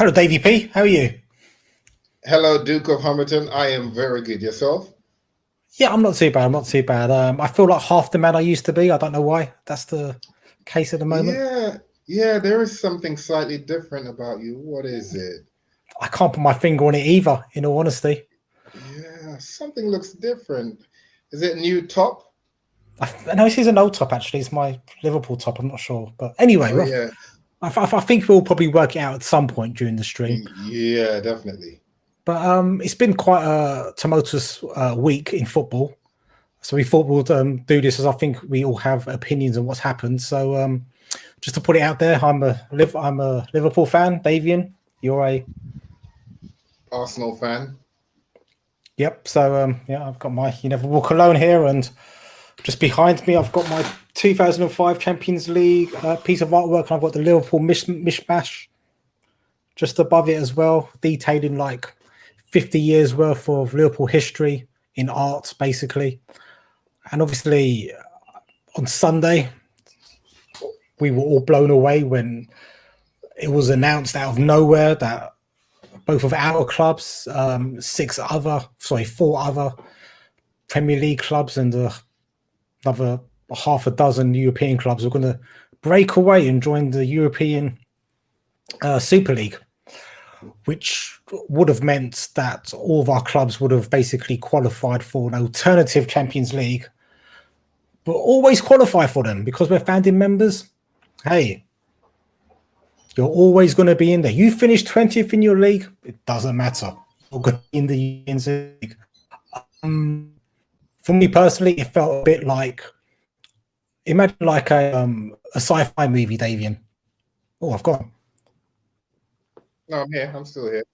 Hello, Davie P. How are you? Hello, Duke of Hamilton. I am very good. Yourself? Yeah, I'm not too bad. I'm not too bad. I feel like half the man I used to be. I don't know why. That's the case at the moment. Yeah, yeah, there is something slightly different about you. What is it? I can't put my finger on it either, in all honesty. Yeah, something looks different. Is it new top? I know this is an old top, actually. It's my Liverpool top. I'm not sure. But anyway, Oh, yeah. I think we'll probably work it out at some point during the stream. Yeah, definitely. But it's been quite a tumultuous week in football. So we thought we'd do this as I think we all have opinions on what's happened. So just to put it out there, I'm a Liverpool fan. Davian, you're a Arsenal fan. yep. So yeah, I've got my You Never Walk Alone here, and just behind me I've got my 2005 Champions League piece of artwork, and I've got the Liverpool mishmash just above it as well, detailing like 50 years worth of Liverpool history in art, basically. And obviously on Sunday we were all blown away when it was announced out of nowhere that both of our clubs, four other Premier League clubs, and another half a dozen European clubs were going to break away and join the European Super League, which would have meant that all of our clubs would have basically qualified for an alternative Champions League, but always qualify for them because we're founding members. Hey, you're always going to be in there. You finish 20th in your league, it doesn't matter. You're going to be in the Champions League. For me personally, it felt a bit like imagine like a sci-fi movie, Davian. Oh, I've gone. No, I'm here. I'm still here.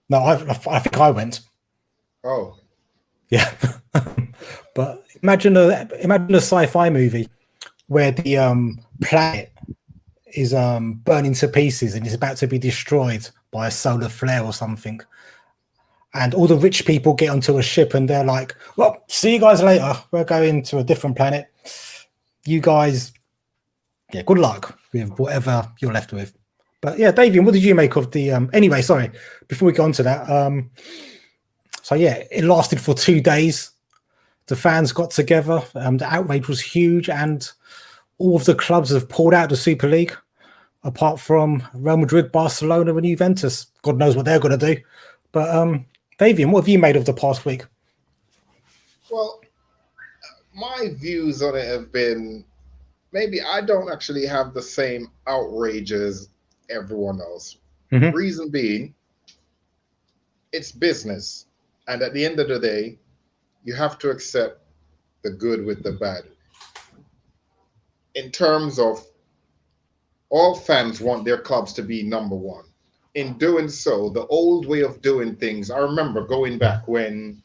No, I think I went. Oh, Yeah, but imagine a sci-fi movie where the planet is burning to pieces and is about to be destroyed by a solar flare or something, and all the rich people get onto a ship and they're like, "Well, see you guys later. We're going to a different planet. You guys, yeah, good luck with whatever you're left with." But yeah, Davian, what did you make of the? Anyway, sorry. Before we go on to that, so yeah, it lasted for 2 days. The fans got together. The outrage was huge, and all of the clubs have pulled out the Super League, apart from Real Madrid, Barcelona, and Juventus. God knows what they're going to do. But Davian, what have you made of the past week? well, my views on it have been maybe I don't actually have the same outrage as everyone else. Mm-hmm. Reason being, it's business. And at the end of the day, you have to accept the good with the bad. In terms of all fans want their clubs to be number one. In doing so, the old way of doing things, I remember going back when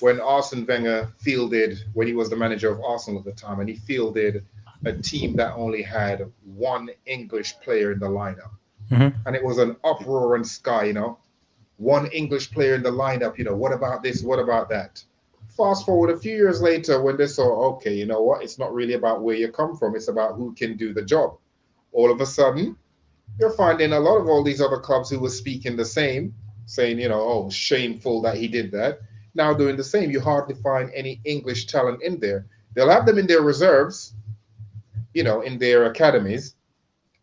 Arsene Wenger fielded, when he was the manager of Arsenal at the time, and he fielded a team that only had one English player in the lineup. Mm-hmm. And it was an uproar in Sky, one English player in the lineup, what about this? What about that? Fast forward a few years later when they saw, okay, you know what? It's not really about where you come from, it's about who can do the job. All of a sudden, you're finding a lot of all these other clubs who were speaking the same, saying, oh, shameful that he did that. Now doing the same, you hardly find any English talent in there. They'll have them in their reserves, in their academies.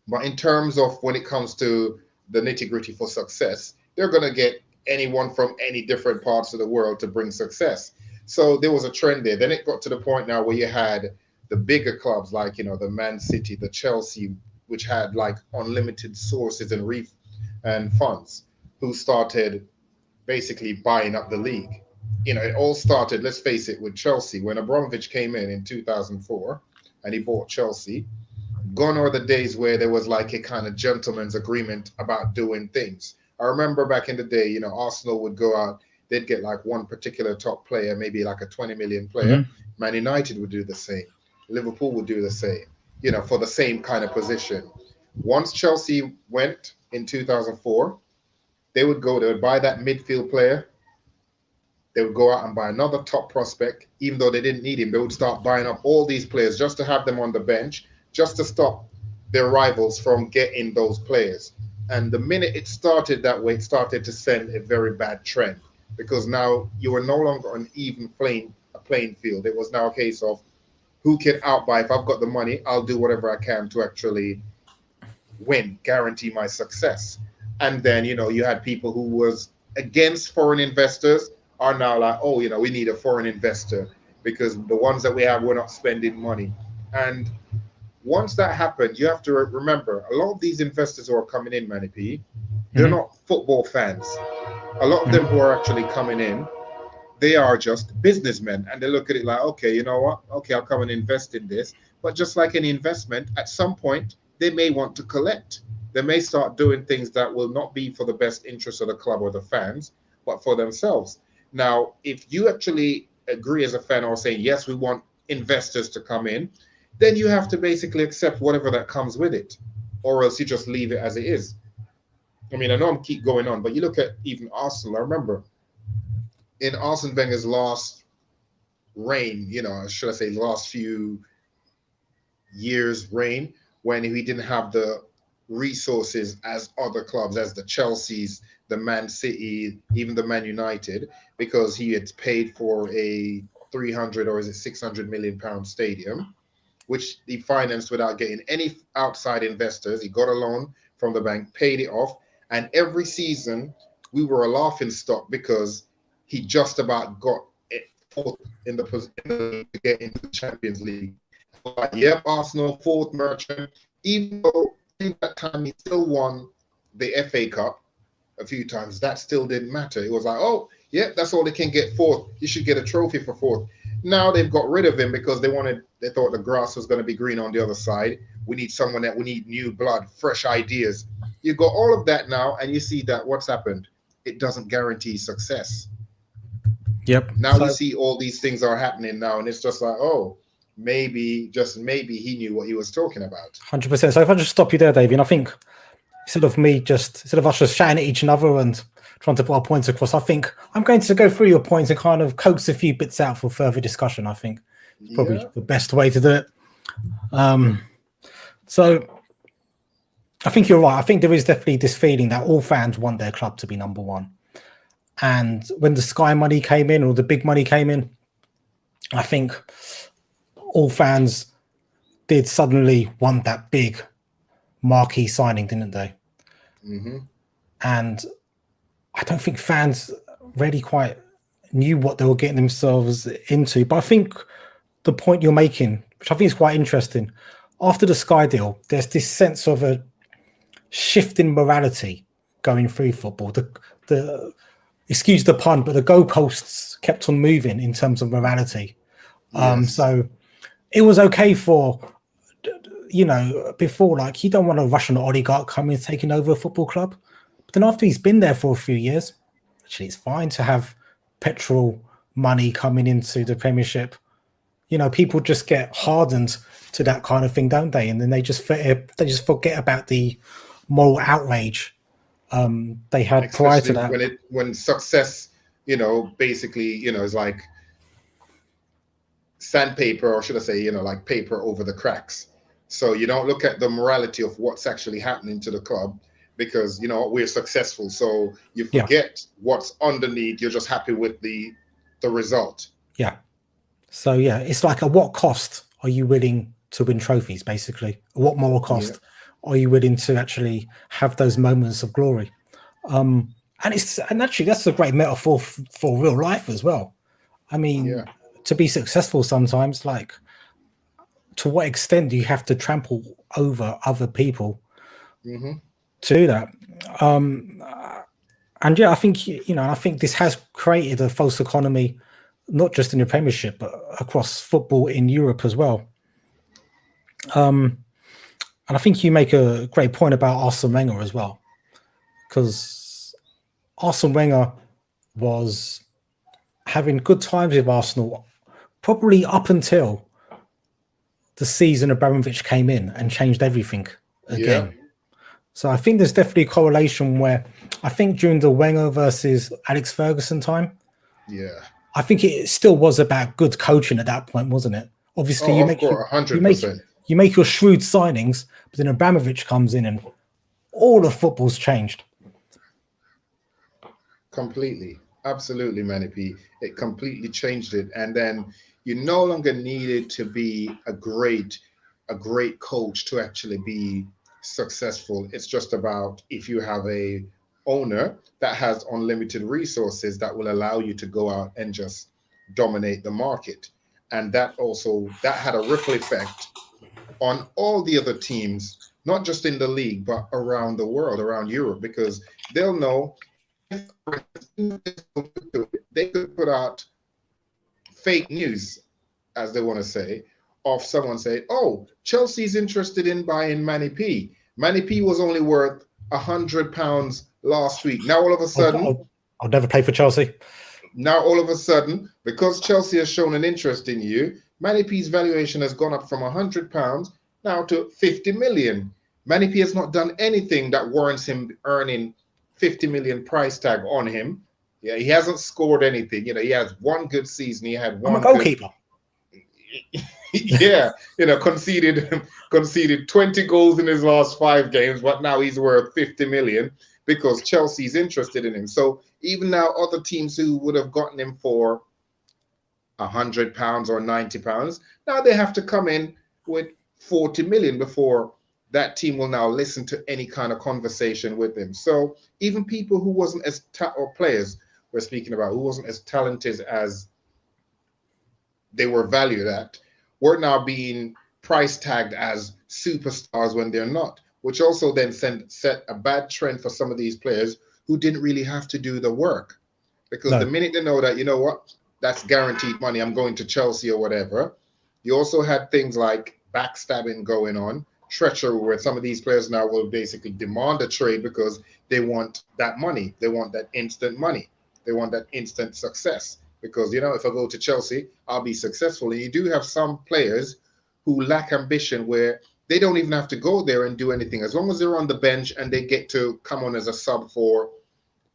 But in terms of when it comes to the nitty gritty for success, they're going to get anyone from any different parts of the world to bring success. So there was a trend there. Then it got to the point now where you had the bigger clubs like, the Man City, the Chelsea, which had like unlimited sources and funds, who started basically buying up the league. It all started, let's face it, with Chelsea. When Abramovich came in 2004 and he bought Chelsea, gone are the days where there was like a kind of gentleman's agreement about doing things. I remember back in the day, Arsenal would go out, they'd get like one particular top player, maybe like a 20 million player. Mm-hmm. Man United would do the same. Liverpool would do the same, for the same kind of position. Once Chelsea went in 2004, they would buy that midfield player. They would go out and buy another top prospect, even though they didn't need him. They would start buying up all these players just to have them on the bench, just to stop their rivals from getting those players. And the minute it started that way, it started to send a very bad trend, because now you were no longer on even playing field. It was now a case of who can outbuy. If I've got the money, I'll do whatever I can to actually win, guarantee my success. And then, you had people who was against foreign investors are now like, oh, we need a foreign investor because the ones that we have, we're not spending money. And once that happened, you have to remember a lot of these investors who are coming in, Manny P, they're Mhm. not football fans. A lot of them who are actually coming in, they are just businessmen, and they look at it like, okay, you know what? Okay, I'll come and invest in this. But just like any investment, at some point, they may want to collect. They may start doing things that will not be for the best interest of the club or the fans, but for themselves. Now, if you actually agree as a fan or saying, yes, we want investors to come in, then you have to basically accept whatever that comes with it, or else you just leave it as it is. I mean, I know I'm keep going on, but you look at even Arsenal. I remember in Arsene Wenger's last reign, should I say last few years' reign, when he didn't have the resources as other clubs, as the Chelseas, the Man City, even the Man United, because he had paid for a 300 or is it 600 million pound stadium, which he financed without getting any outside investors. He got a loan from the bank, paid it off, and every season we were a laughing stock because he just about got it fourth in the to get into the Champions League. Like, yep, Arsenal fourth merchant. Even though in that time he still won the FA Cup a few times, that still didn't matter. It was like, oh, yeah, that's all they can get fourth. You should get a trophy for fourth. Now they've got rid of him because they thought the grass was going to be green on the other side. We need new blood, fresh ideas. You've got all of that now, and you see that what's happened. It doesn't guarantee success. Yep. Now you see all these things are happening now, and it's just like, oh, maybe, just maybe he knew what he was talking about. 100%. So if I just stop you there, Davey, and I think instead of us just shouting at each other and trying to put our points across, I think I'm going to go through your points and kind of coax a few bits out for further discussion. I think it's probably the best way to do it. So I think you're right. I think there is definitely this feeling that all fans want their club to be number one. And when the Sky money came in or the big money came in, I think all fans did suddenly want that big marquee signing, didn't they? Mm-hmm. And I don't think fans really quite knew what they were getting themselves into. But I think the point you're making, which I think is quite interesting, after the Sky deal, there's this sense of a shift in morality going through football. The excuse the pun, but the goalposts kept on moving in terms of morality. Yes. So it was okay for, before, like, you don't want a Russian oligarch coming and taking over a football club. But then after he's been there for a few years, actually it's fine to have petrol money coming into the Premiership. People just get hardened to that kind of thing, don't they? And then they just forget about the moral outrage they had especially prior to that. When success, basically, is like sandpaper, or should I say, like paper over the cracks. So you don't look at the morality of what's actually happening to the club because, we're successful. So you forget what's underneath. You're just happy with the result. Yeah. So, it's like, at what cost are you willing to win trophies, basically? At what moral cost are you willing to actually have those moments of glory? And actually, that's a great metaphor for real life as well. I mean, to be successful sometimes, like, to what extent do you have to trample over other people to do that? And I think, I think this has created a false economy, not just in the Premiership, but across football in Europe as well. And I think you make a great point about Arsene Wenger as well, because Arsene Wenger was having good times with Arsenal probably up until the season Abramovich came in and changed everything again. So I think there's definitely a correlation where I think during the Wenger versus Alex Ferguson time, I think it still was about good coaching at that point, wasn't it? Obviously, you make your shrewd signings, but then Abramovich comes in and all of football's changed. Completely. Absolutely, Manny P. It completely changed it. And then you no longer needed to be a great coach to actually be successful. It's just about if you have a owner that has unlimited resources that will allow you to go out and just dominate the market. And that had a ripple effect on all the other teams, not just in the league, but around the world, around Europe, because they'll know they could put out fake news, as they want to say, of someone saying, "Oh, Chelsea's interested in buying Manny P. Manny P was only worth £100 last week. Now all of a sudden, I'll never play for Chelsea. Now all of a sudden, because Chelsea has shown an interest in you, Manny P's valuation has gone up from £100 now to 50 million. Manny P has not done anything that warrants him earning 50 million price tag on him. Yeah, he hasn't scored anything. He has one good season. He had one. I'm a goalkeeper. Yeah, conceded 20 goals in his last 5 games, but now he's worth 50 million because Chelsea's interested in him. So even now, other teams who would have gotten him for £100 or £90, now they have to come in with 40 million before that team will now listen to any kind of conversation with him. So even people who wasn't as or players we're speaking about who wasn't as talented as they were valued at, were now being price tagged as superstars when they're not, which also then set a bad trend for some of these players who didn't really have to do the work. Because the minute they know that, you know what, that's guaranteed money, I'm going to Chelsea or whatever. You also had things like backstabbing going on, treachery, where some of these players now will basically demand a trade because they want that money. They want that instant money. They want that instant success. Because, if I go to Chelsea, I'll be successful. And you do have some players who lack ambition where they don't even have to go there and do anything. As long as they're on the bench and they get to come on as a sub for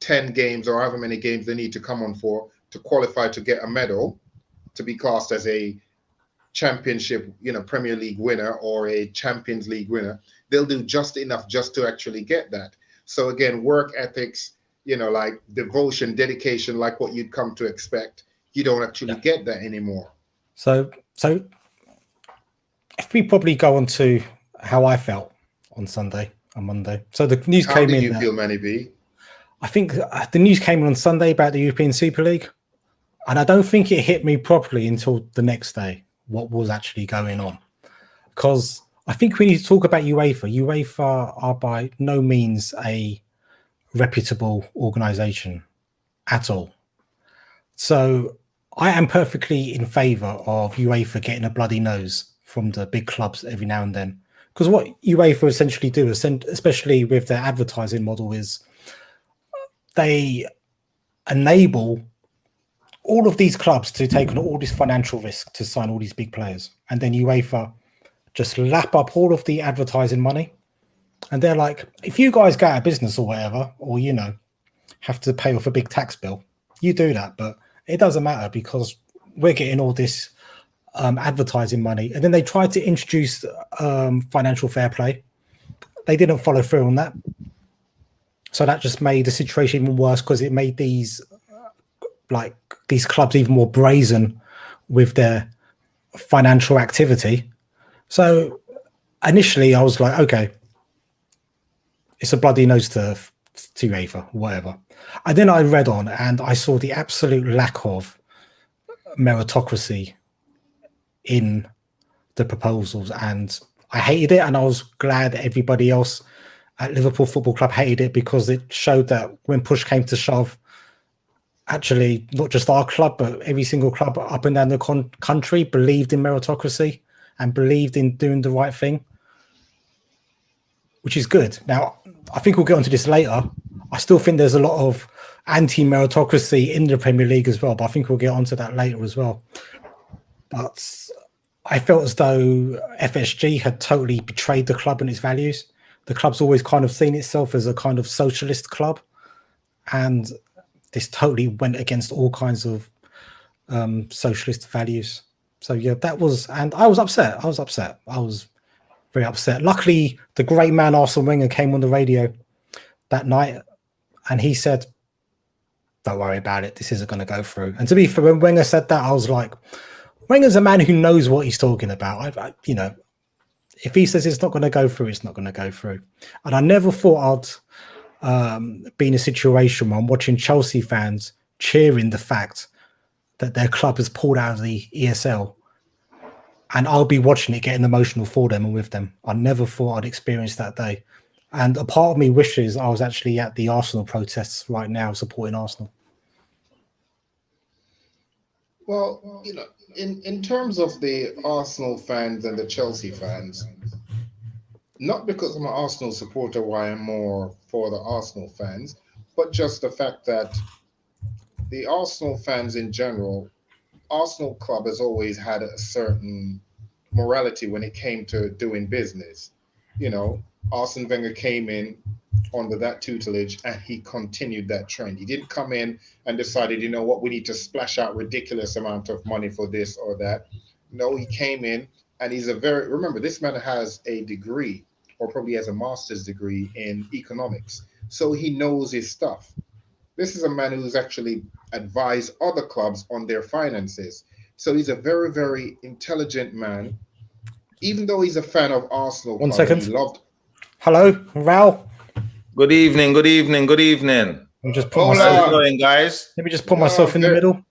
10 games or however many games they need to come on for to qualify to get a medal, to be cast as a championship, Premier League winner or a Champions League winner, they'll do just enough just to actually get that. So again, work ethics, like devotion, dedication, like what you'd come to expect, you don't actually get that anymore. So if we probably go on to how I felt on Monday. So the news came in. How did you feel, Manny B? I think the news came in on Sunday about the European Super League, and I don't think it hit me properly until the next day what was actually going on. Because I think we need to talk about UEFA. UEFA are by no means a reputable organization at all. So I am perfectly in favor of UEFA getting a bloody nose from the big clubs every now and then. Because what UEFA essentially do, especially with their advertising model, is they enable all of these clubs to take on all this financial risk to sign all these big players. And then UEFA just lap up all of the advertising money. And they're like, if you guys go out of business or whatever, or, have to pay off a big tax bill, you do that. But it doesn't matter because we're getting all this advertising money. And then they tried to introduce financial fair play. They didn't follow through on that. So that just made the situation even worse because it made these clubs even more brazen with their financial activity. So initially I was like, okay, it's a bloody nose to UEFA, whatever. And then I read on and I saw the absolute lack of meritocracy in the proposals, and I hated it. And I was glad that everybody else at Liverpool Football Club hated it because it showed that when push came to shove, actually not just our club, but every single club up and down the country believed in meritocracy and believed in doing the right thing, which is good. Now, I think we'll get onto this later. I still think there's a lot of anti-meritocracy in the Premier League as well, but I think we'll get onto that later as well. But I felt as though FSG had totally betrayed the club and its values. The club's always kind of seen itself as a kind of socialist club, and this totally went against all kinds of socialist values. So yeah, that was, and I was upset. I was very upset. Luckily, the great man Arsene Wenger came on the radio that night, and he said, "Don't worry about it. This isn't going to go through." And to be fair, when Wenger said that, I was like, Wenger's a man who knows what he's talking about. If he says it's not going to go through, it's not going to go through. And I never thought I'd be in a situation where I'm watching Chelsea fans cheering the fact that their club has pulled out of the ESL, and I'll be watching it, getting emotional for them and with them. I never thought I'd experience that day. And a part of me wishes I was actually at the Arsenal protests right now supporting Arsenal. Well, in terms of the Arsenal fans and the Chelsea fans, not because I'm an Arsenal supporter why I'm more for the Arsenal fans, but just the fact that the Arsenal fans in general, Arsenal club has always had a certain morality when it came to doing business. Arsene Wenger came in under that tutelage and he continued that trend. He didn't come in and decided, we need to splash out ridiculous amount of money for this or that. No, he came in and remember, this man has a degree, or probably has a master's degree in economics. So he knows his stuff. This is a man who's actually advised other clubs on their finances. So he's a very, very intelligent man. Even though he's a fan of Arsenal, One second. He loved. Hello, Raul. Good evening. I'm just How's it going, guys? Let me just put myself in the middle.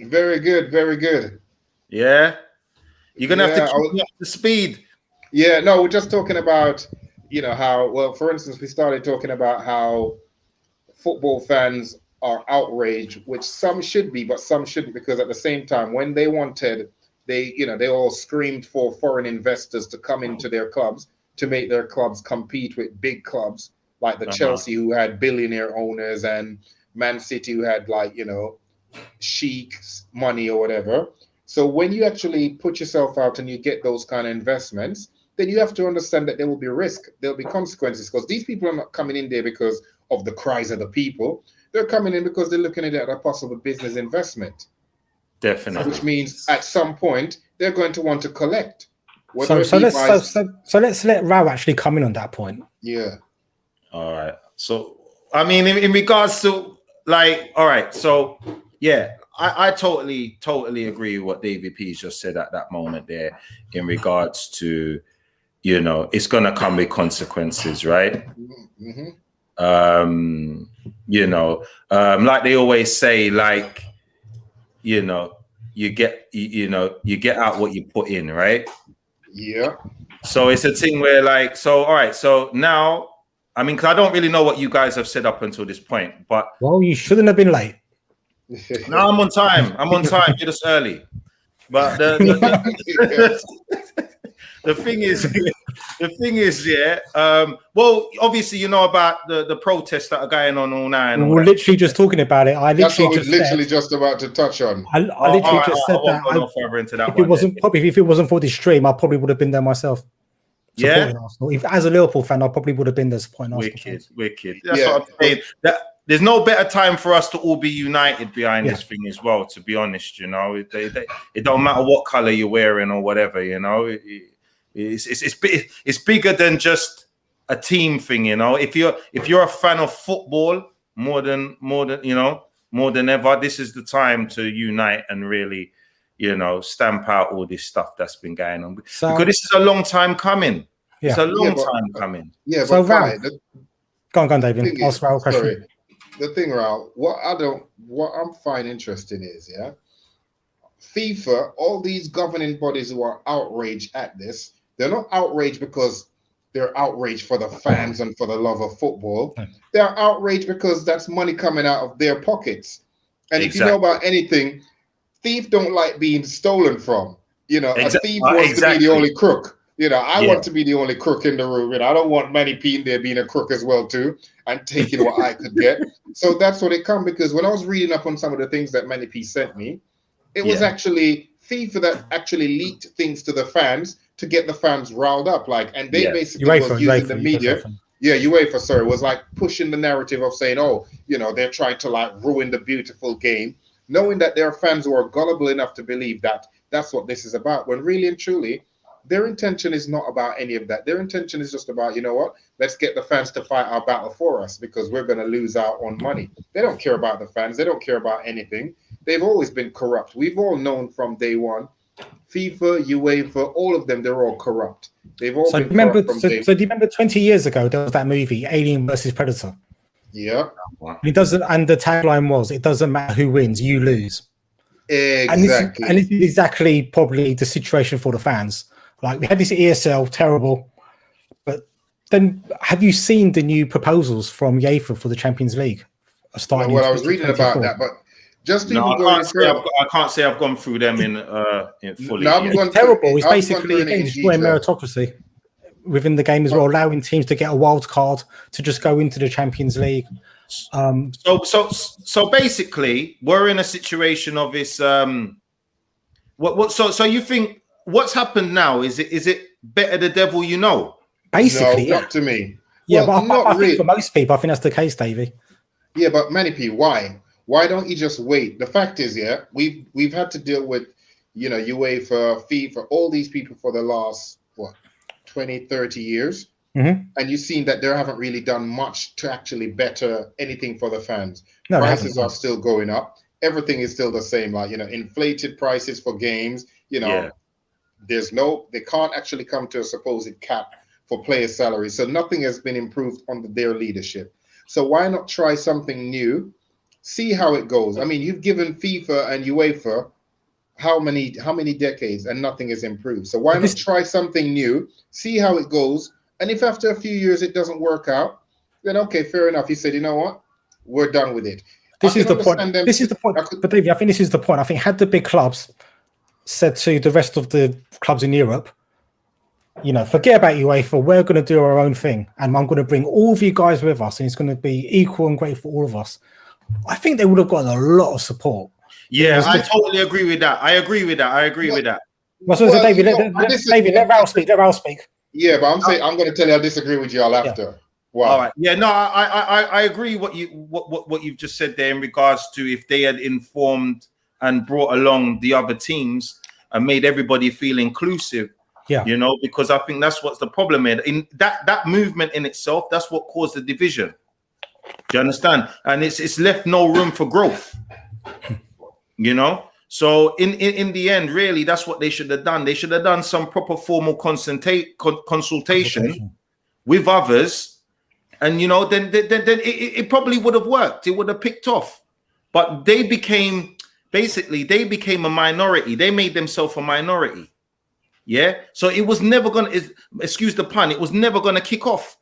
Very good, very good. Yeah? You're going to have to keep me up to speed. Yeah, no, we're just talking about, how, for instance, we started talking about how football fans are outraged, which some should be, but some shouldn't, because at the same time, when they wanted, they all screamed for foreign investors to come into their clubs to make their clubs compete with big clubs like the Chelsea, who had billionaire owners, and Man City, who had sheiks money or whatever. So when you actually put yourself out and you get those kind of investments, then you have to understand that there will be risk, there'll be consequences, because these people are not coming in there because of the cries of the people. They're coming in because they're looking at it as a possible business investment. Definitely. Which means at some point they're going to want to collect. So let's let Raul actually come in on that point. Yeah. All right. So I mean, in regards to all right. So yeah, I totally agree with what Davie P just said at that moment there, in regards to, it's gonna come with consequences, right? Mm-hmm. Like they always say, you get out what you put in, right? Yeah. So it's a thing where all right, so now, I mean, because I don't really know what you guys have said up until this point, but well, you shouldn't have been late. No, I'm on time. You're just early. But the thing is, yeah. Well, obviously, you know about the protests that are going on all night. We were literally just talking about it. That's what we're literally just about to touch on. I literally just said that. I won't go further into that. If it wasn't for this stream, I probably would have been there myself. Yeah. Arsenal. As a Liverpool fan, I probably would have been there supporting Arsenal. Wicked. That's what I'm saying. There's no better time for us to all be united behind this thing as well, to be honest. It don't matter what color you're wearing or whatever, it's bigger than just a team thing, if you're a fan of football more than ever, this is the time to unite and really stamp out all this stuff that's been going on, because this is a long time coming. It's a long time coming. Yeah, so but go on, David. Ask Raul a question. Sorry. The thing, Raul, what I'm finding interesting is, FIFA, all these governing bodies who are outraged at this, they're not outraged because they're outraged for the fans and for the love of football. They're outraged because that's money coming out of their pockets. And if you know about anything, thief don't like being stolen from. A thief wants to be the only crook. I want to be the only crook in the room. I don't want Manny P in there being a crook as well too, and taking what I could get. So that's what it come, because when I was reading up on some of the things that Manny P sent me, it was actually FIFA that actually leaked things to the fans to get the fans riled up. And they basically was using the media. Yeah, UEFA, sorry, was pushing the narrative of saying, they're trying to ruin the beautiful game, knowing that there are fans who are gullible enough to believe that that's what this is about, when really and truly, their intention is not about any of that. Their intention is just about, you know what, let's get the fans to fight our battle for us because we're going to lose out on money. They don't care about the fans. They don't care about anything. They've always been corrupt. We've all known from day one. FIFA, UEFA, all of them, they're all corrupt. They've all been corrupt from day one. So do you remember 20 years ago, there was that movie, Alien versus Predator? Yeah. It doesn't, and the tagline was, it doesn't matter who wins, you lose. Exactly. And this is exactly probably the situation for the fans. Like, we had this ESL, terrible. But then, have you seen the new proposals from UEFA for the Champions League? Well, I was reading about that, but just to I can't say I've gone through them in fully. No, it's terrible. It's basically again destroying meritocracy within the game as well, allowing teams to get a wild card to just go into the Champions League. So basically, we're in a situation of this. So you think what's happened now? Is it better the devil you know? Basically, no, not to me. Yeah, well, but I think for most people, I think that's the case, Davey. Yeah, but many people, why? Why don't you just wait? The fact is, we've had to deal with, UEFA, FIFA, all these people for the last 20, 30 years. Mm-hmm. And you've seen that they haven't really done much to actually better anything for the fans. No, prices are still going up. Everything is still the same, inflated prices for games. They can't actually come to a supposed cap for player salaries. So nothing has been improved under their leadership. So why not try something new? See how it goes. I mean, you've given FIFA and UEFA how many decades and nothing has improved. So why not try something new? See how it goes. And if after a few years it doesn't work out, then okay, fair enough. He said, you know what? We're done with it. This is the point. This is the point. But Davey, I think this is the point. I think had the big clubs said to the rest of the clubs in Europe, forget about UEFA, we're going to do our own thing. And I'm going to bring all of you guys with us. And it's going to be equal and great for all of us. I think they would have gotten a lot of support. Yeah, I totally agree with that. I agree with that. Well, so David, let Raul speak. Let Raul speak. Yeah, but I'm going to tell you I disagree with y'all after. Yeah. Wow. All right. Yeah, no, I agree what you've just said there in regards to if they had informed and brought along the other teams and made everybody feel inclusive. Yeah. Because I think that's what's the problem in that movement in itself. That's what caused the division. Do you understand? And it's left no room for growth. So in the end, really, that's what they should have done. They should have done some proper formal consultation with others, and then it probably would have worked. It would have picked off. But they became a minority. They made themselves a minority. Yeah. So it was never gonna. Excuse the pun. It was never gonna kick off.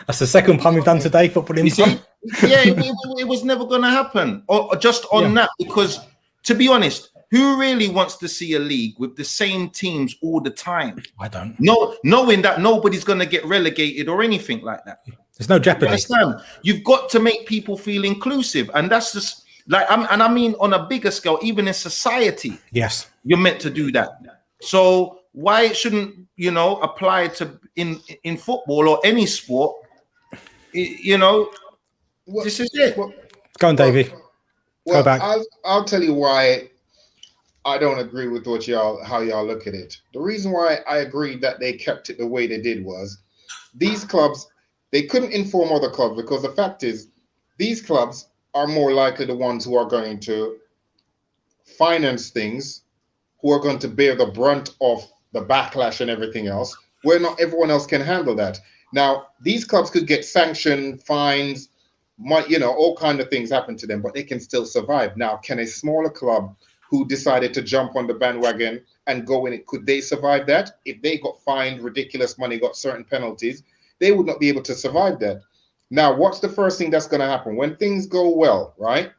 That's the second pun we've done today. Footballing. It was never gonna happen. Or just on that, because to be honest, who really wants to see a league with the same teams all the time? I don't. No, knowing that nobody's gonna get relegated or anything like that. There's no jeopardy. You understand? You've got to make people feel inclusive, and that's just like I mean on a bigger scale, even in society. Yes, you're meant to do that. So why it shouldn't apply to in football or any sport? This is it. Go on, Davey. Go back. I'll tell you why I don't agree with how y'all look at it. The reason why I agreed that they kept it the way they did was these clubs, they couldn't inform other clubs, because the fact is these clubs are more likely the ones who are going to finance things, who are going to bear the brunt of the backlash and everything else, where not everyone else can handle that. Now, these clubs could get sanctioned, fines, all kind of things happen to them, but they can still survive. Now, can a smaller club who decided to jump on the bandwagon and go in it, could they survive that? If they got fined ridiculous money, got certain penalties, they would not be able to survive that. Now, what's the first thing that's going to happen? When things go well, right?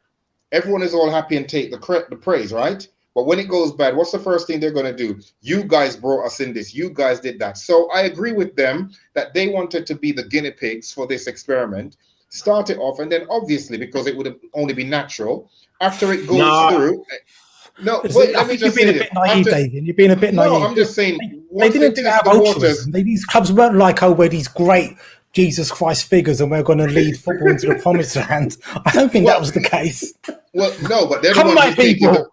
Everyone is all happy and take the praise, right? But when it goes bad, what's the first thing they're going to do? You guys brought us in this. You guys did that. So I agree with them that they wanted to be the guinea pigs for this experiment. Start it off, and then obviously, because it would have only been natural, after it goes through. No, wait, I think you're being a bit naive, David. You're being a bit naive. No, I'm just saying. They didn't do it out of altruism. These clubs weren't like, we're these great Jesus Christ figures and we're going to lead football into the promised land. I don't think that was the case. Well, no, but come, my people.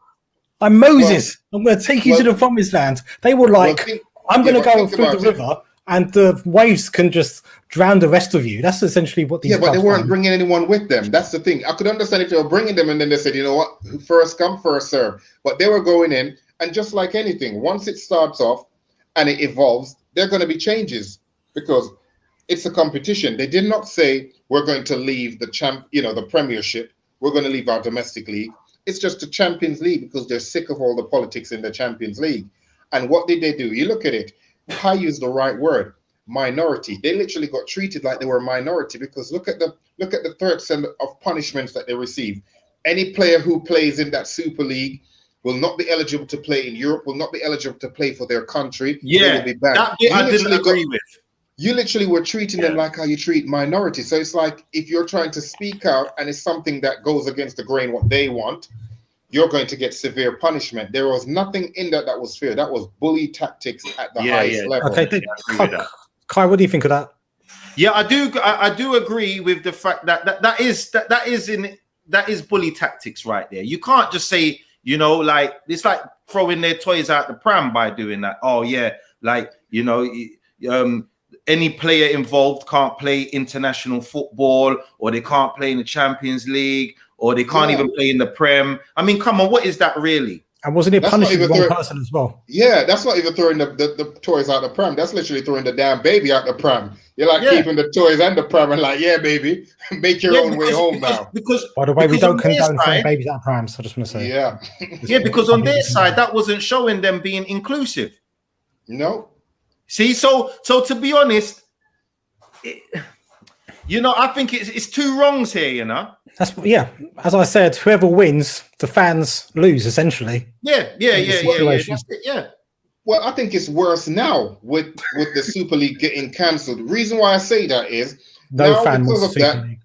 I'm Moses. I'm going to take you to the promised land. They were like, I'm going to but go think through the about it. river, and the waves can just drown the rest of you. That's essentially what these. Yeah, but they clubs weren't find. bringing anyone with them. That's the thing. I could understand if they were bringing them and then they said, you know what, first come, first serve. But they were going in, and just like anything, once it starts off and it evolves, there are going to be changes because it's a competition. They did not say we're going to leave the Premiership. We're going to leave our domestic league. It's just the Champions League because they're sick of all the politics in the Champions League. And what did they do? You look at it. I use the right word. Minority. They literally got treated like they were a minority because look at the threats of punishments that they receive. Any player who plays in that Super League will not be eligible to play in Europe, will not be eligible to play for their country. Yeah, they will be banned. that bit I didn't agree with. You literally were treating them like how you treat minorities. So it's like if you're trying to speak out and it's something that goes against the grain what they want, you're going to get severe punishment. There was nothing in that was fair. That was bully tactics at the highest level. Okay, Kai, what do you think of that? Yeah, I do agree with the fact that is bully tactics right there. You can't just say, you know, like it's like throwing their toys out the pram by doing that. Oh yeah, like, you know, any player involved can't play international football, or they can't play in the Champions League, or they can't even play in the Prem. I mean, come on, what is that really? And wasn't it punishing one person as well? Yeah, that's not even throwing the toys out the pram. That's literally throwing the damn baby out the pram. You're like keeping the toys and the pram and like, yeah, baby, make your own way home now. Because by the way, we don't condone throwing babies out of prams. I just want to say, yeah, because on their side, that wasn't showing them being inclusive. No. See, so to be honest, you know, I think it's two wrongs here. You know. That's as I said, whoever wins, the fans lose essentially. Yeah. Well, I think it's worse now with the Super League getting cancelled. The reason why I say that is because of that.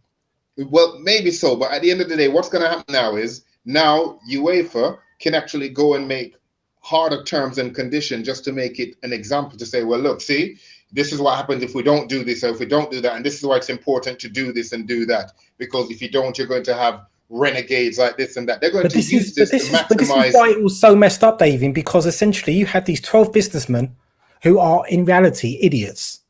Well, maybe so, but at the end of the day, what's going to happen now is now UEFA can actually go and make harder terms and conditions just to make it an example to say, well, look, see, this is what happens if we don't do this or if we don't do that, and this is why it's important to do this and do that, because if you don't, you're going to have renegades like this and that. They're going to use this to maximize. But this is why it was so messed up, Davie, because essentially you had these 12 businessmen who are in reality idiots.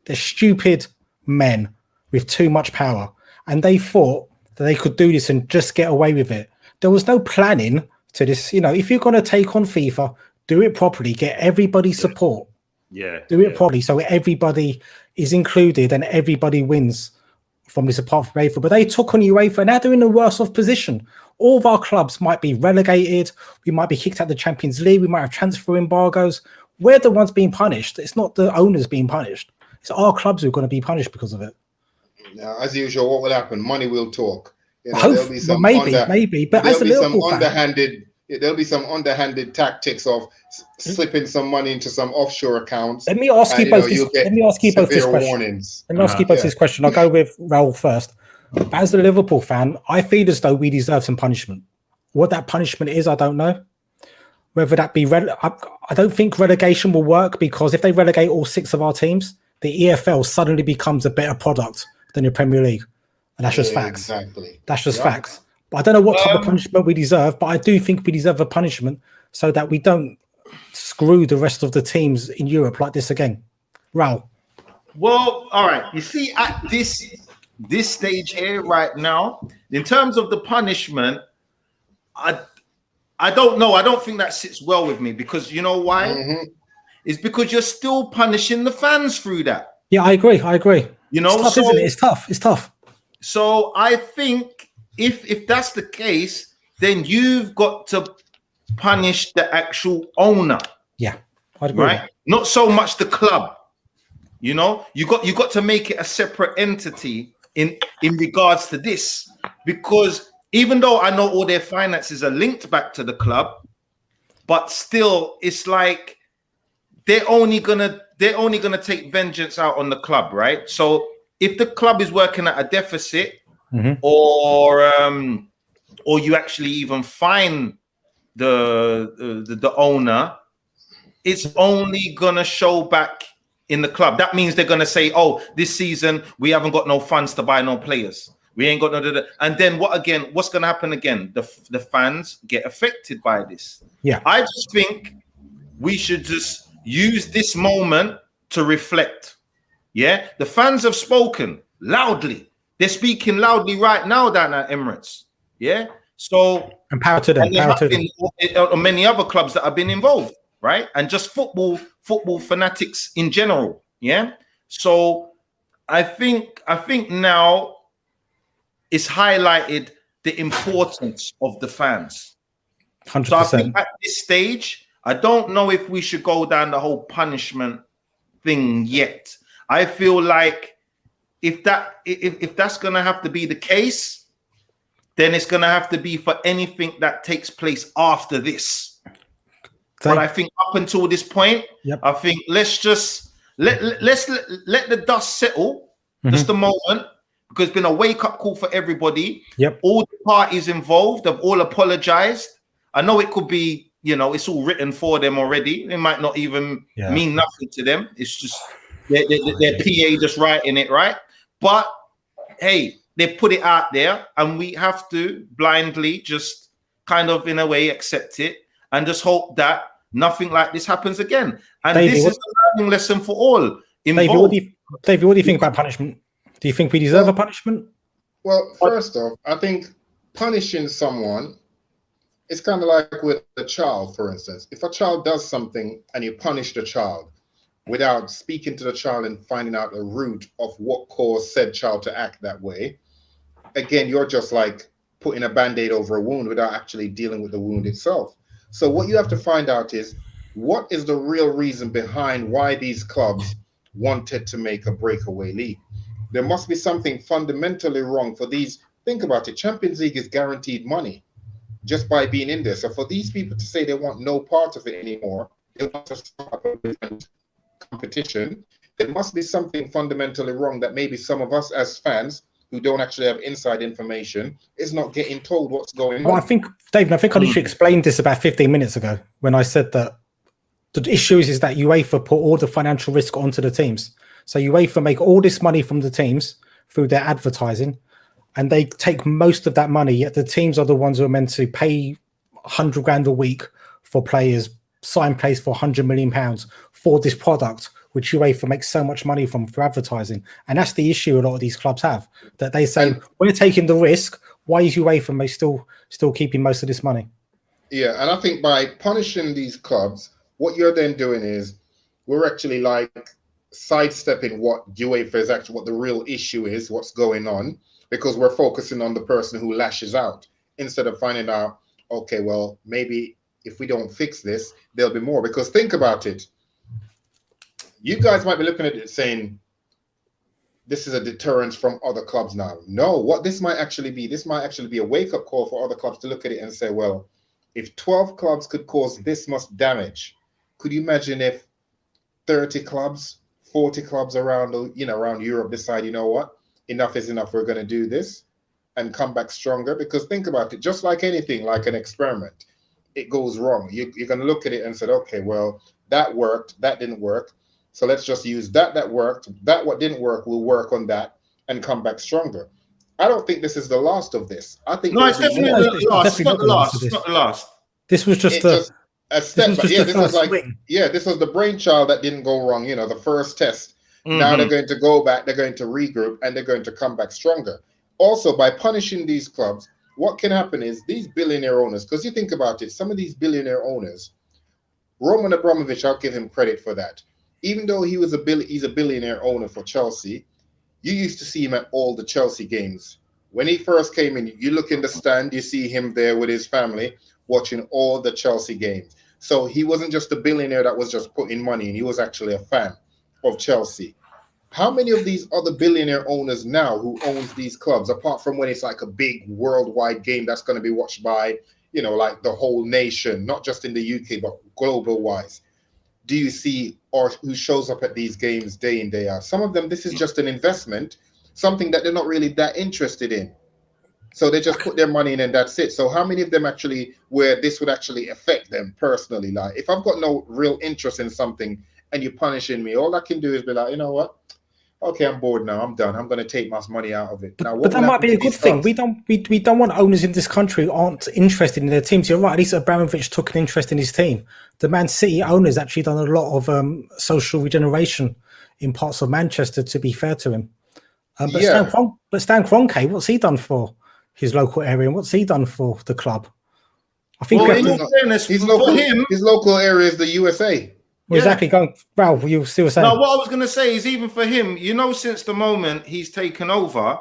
They're stupid men with too much power, and they thought that they could do this and just get away with it. There was no planning to this. You know, if you're going to take on FIFA, do it properly, get everybody's support. Do it properly so everybody is included and everybody wins from this apart from UEFA. But they took on UEFA. Now they're in a worse off position. All of our clubs might be relegated. We might be kicked out of the Champions League. We might have transfer embargoes. We're the ones being punished. It's not the owners being punished. It's our clubs who are going to be punished because of it. Now, as usual, what will happen? Money will talk. You know, maybe. But as a Liverpool fan, there'll be some underhanded tactics of slipping some money into some offshore accounts. Let me ask you both this question. I'll go with Raul first. As a Liverpool fan, I feel as though we deserve some punishment. What that punishment is, I don't know. Whether that be I don't think relegation will work, because if they relegate all 6 of our teams, the EFL suddenly becomes a better product than the Premier League. And that's just facts. Exactly. That's just facts. But I don't know what type of punishment we deserve, but I do think we deserve a punishment so that we don't screw the rest of the teams in Europe like this again. Raul. Well, all right. You see, at this stage here right now, in terms of the punishment, I don't know. I don't think that sits well with me, because you know why? Mm-hmm. It's because you're still punishing the fans through that. Yeah, I agree. You know, it's tough, isn't it? It's tough. So I think if that's the case, then you've got to punish the actual owner. Yeah, I'd agree. Right? Not so much the club. You know, you got to make it a separate entity in regards to this, because even though I know all their finances are linked back to the club, but still, it's like they're only gonna take vengeance out on the club, right? So if the club is working at a deficit, mm-hmm. or you actually even fine the owner, it's only gonna show back in the club. That means they're gonna say, "Oh, this season we haven't got no funds to buy no players. We ain't got no." And then what's gonna happen again? The fans get affected by this. Yeah, I just think we should just use this moment to reflect. Yeah, the fans have spoken loudly. They're speaking loudly right now down at Emirates. Yeah, so and power to them. and there have been many other clubs that have been involved, right? And just football fanatics in general. Yeah, so I think now it's highlighted the importance of the fans. 100%. So I think at this stage, I don't know if we should go down the whole punishment thing yet. I feel like if that's gonna have to be the case, then it's gonna have to be for anything that takes place after this. But I think up until this point, I think let's just let the dust settle just a moment, because it's been a wake-up call for everybody. All the parties involved have all apologized. I know it could be, it's all written for them already. It might not even mean nothing to them. It's just their PA just writing it, right? But hey, they put it out there, and we have to blindly just kind of, in a way, accept it and just hope that nothing like this happens again. And Davie, this is a learning lesson for all involved. Davie, what do you think about punishment? Do you think we deserve a punishment? Well, first off, I think punishing someone, it's kind of like with a child, for instance. If a child does something and you punish the child without speaking to the child and finding out the root of what caused said child to act that way, again, you're just like putting a Band-Aid over a wound without actually dealing with the wound itself. So what you have to find out is, what is the real reason behind why these clubs wanted to make a breakaway league? There must be something fundamentally wrong for these. Think about it. Champions League is guaranteed money just by being in there. So for these people to say they want no part of it anymore, they want to start a different competition, there must be something fundamentally wrong that maybe some of us as fans who don't actually have inside information is not getting told what's going on. I think, David, I literally explained this about 15 minutes ago when I said that the issue is that UEFA put all the financial risk onto the teams. So UEFA make all this money from the teams through their advertising, and they take most of that money, yet the teams are the ones who are meant to pay 100 grand a week for players, sign players for 100 million pounds for this product, which UEFA makes so much money from for advertising. And that's the issue a lot of these clubs have, that they say, we're taking the risk, why is UEFA still keeping most of this money? Yeah, and I think by punishing these clubs, what you're then doing is, we're actually like sidestepping what UEFA is actually, what the real issue is, what's going on, because we're focusing on the person who lashes out instead of finding out, okay, well, maybe if we don't fix this, there'll be more. Because think about it. You guys might be looking at it saying, this is a deterrence from other clubs now. No, what this might actually be a wake-up call for other clubs to look at it and say, well, if 12 clubs could cause this much damage, could you imagine if 30 clubs, 40 clubs around Europe decide, you know what, enough is enough, we're going to do this and come back stronger? Because think about it, just like anything, like an experiment, it goes wrong. You're going to look at it and say, okay, well, that worked, that didn't work. So let's just use that worked. That what didn't work, we'll work on that and come back stronger. I don't think this is the last of this. I think no, it's definitely not the last. It's not the last. It's not the last. This was just a step. This was like this was the brainchild that didn't go wrong. The first test. Now they're going to go back. They're going to regroup and they're going to come back stronger. Also, by punishing these clubs, what can happen is these billionaire owners. Because you think about it, some of these billionaire owners, Roman Abramovich, I'll give him credit for that. Even though he's a billionaire owner for Chelsea, you used to see him at all the Chelsea games. When he first came in, you look in the stand, you see him there with his family watching all the Chelsea games. So he wasn't just a billionaire that was just putting money in. He was actually a fan of Chelsea. How many of these other billionaire owners now who owns these clubs, apart from when it's like a big worldwide game that's going to be watched by, like the whole nation, not just in the UK, but global wise, do you see, or who shows up at these games day in, day out? Some of them, this is just an investment, something that they're not really that interested in. So they just put their money in and that's it. So how many of them actually, where this would actually affect them personally? Like, if I've got no real interest in something and you're punishing me, all I can do is be like, you know what? okay, I'm bored now. I'm done. I'm going to take my money out of it. Now, But that might be a good thing. We don't want owners in this country who aren't interested in their teams. You're right. At least Abramovich took an interest in his team. The Man City owners actually done a lot of social regeneration in parts of Manchester. To be fair to him, but Stan Kroenke, what's he done for his local area? And what's he done for the club? I think his local area is the USA. Well, exactly. Going, Raul, you still saying? No, what I was going to say is even for him, since the moment he's taken over,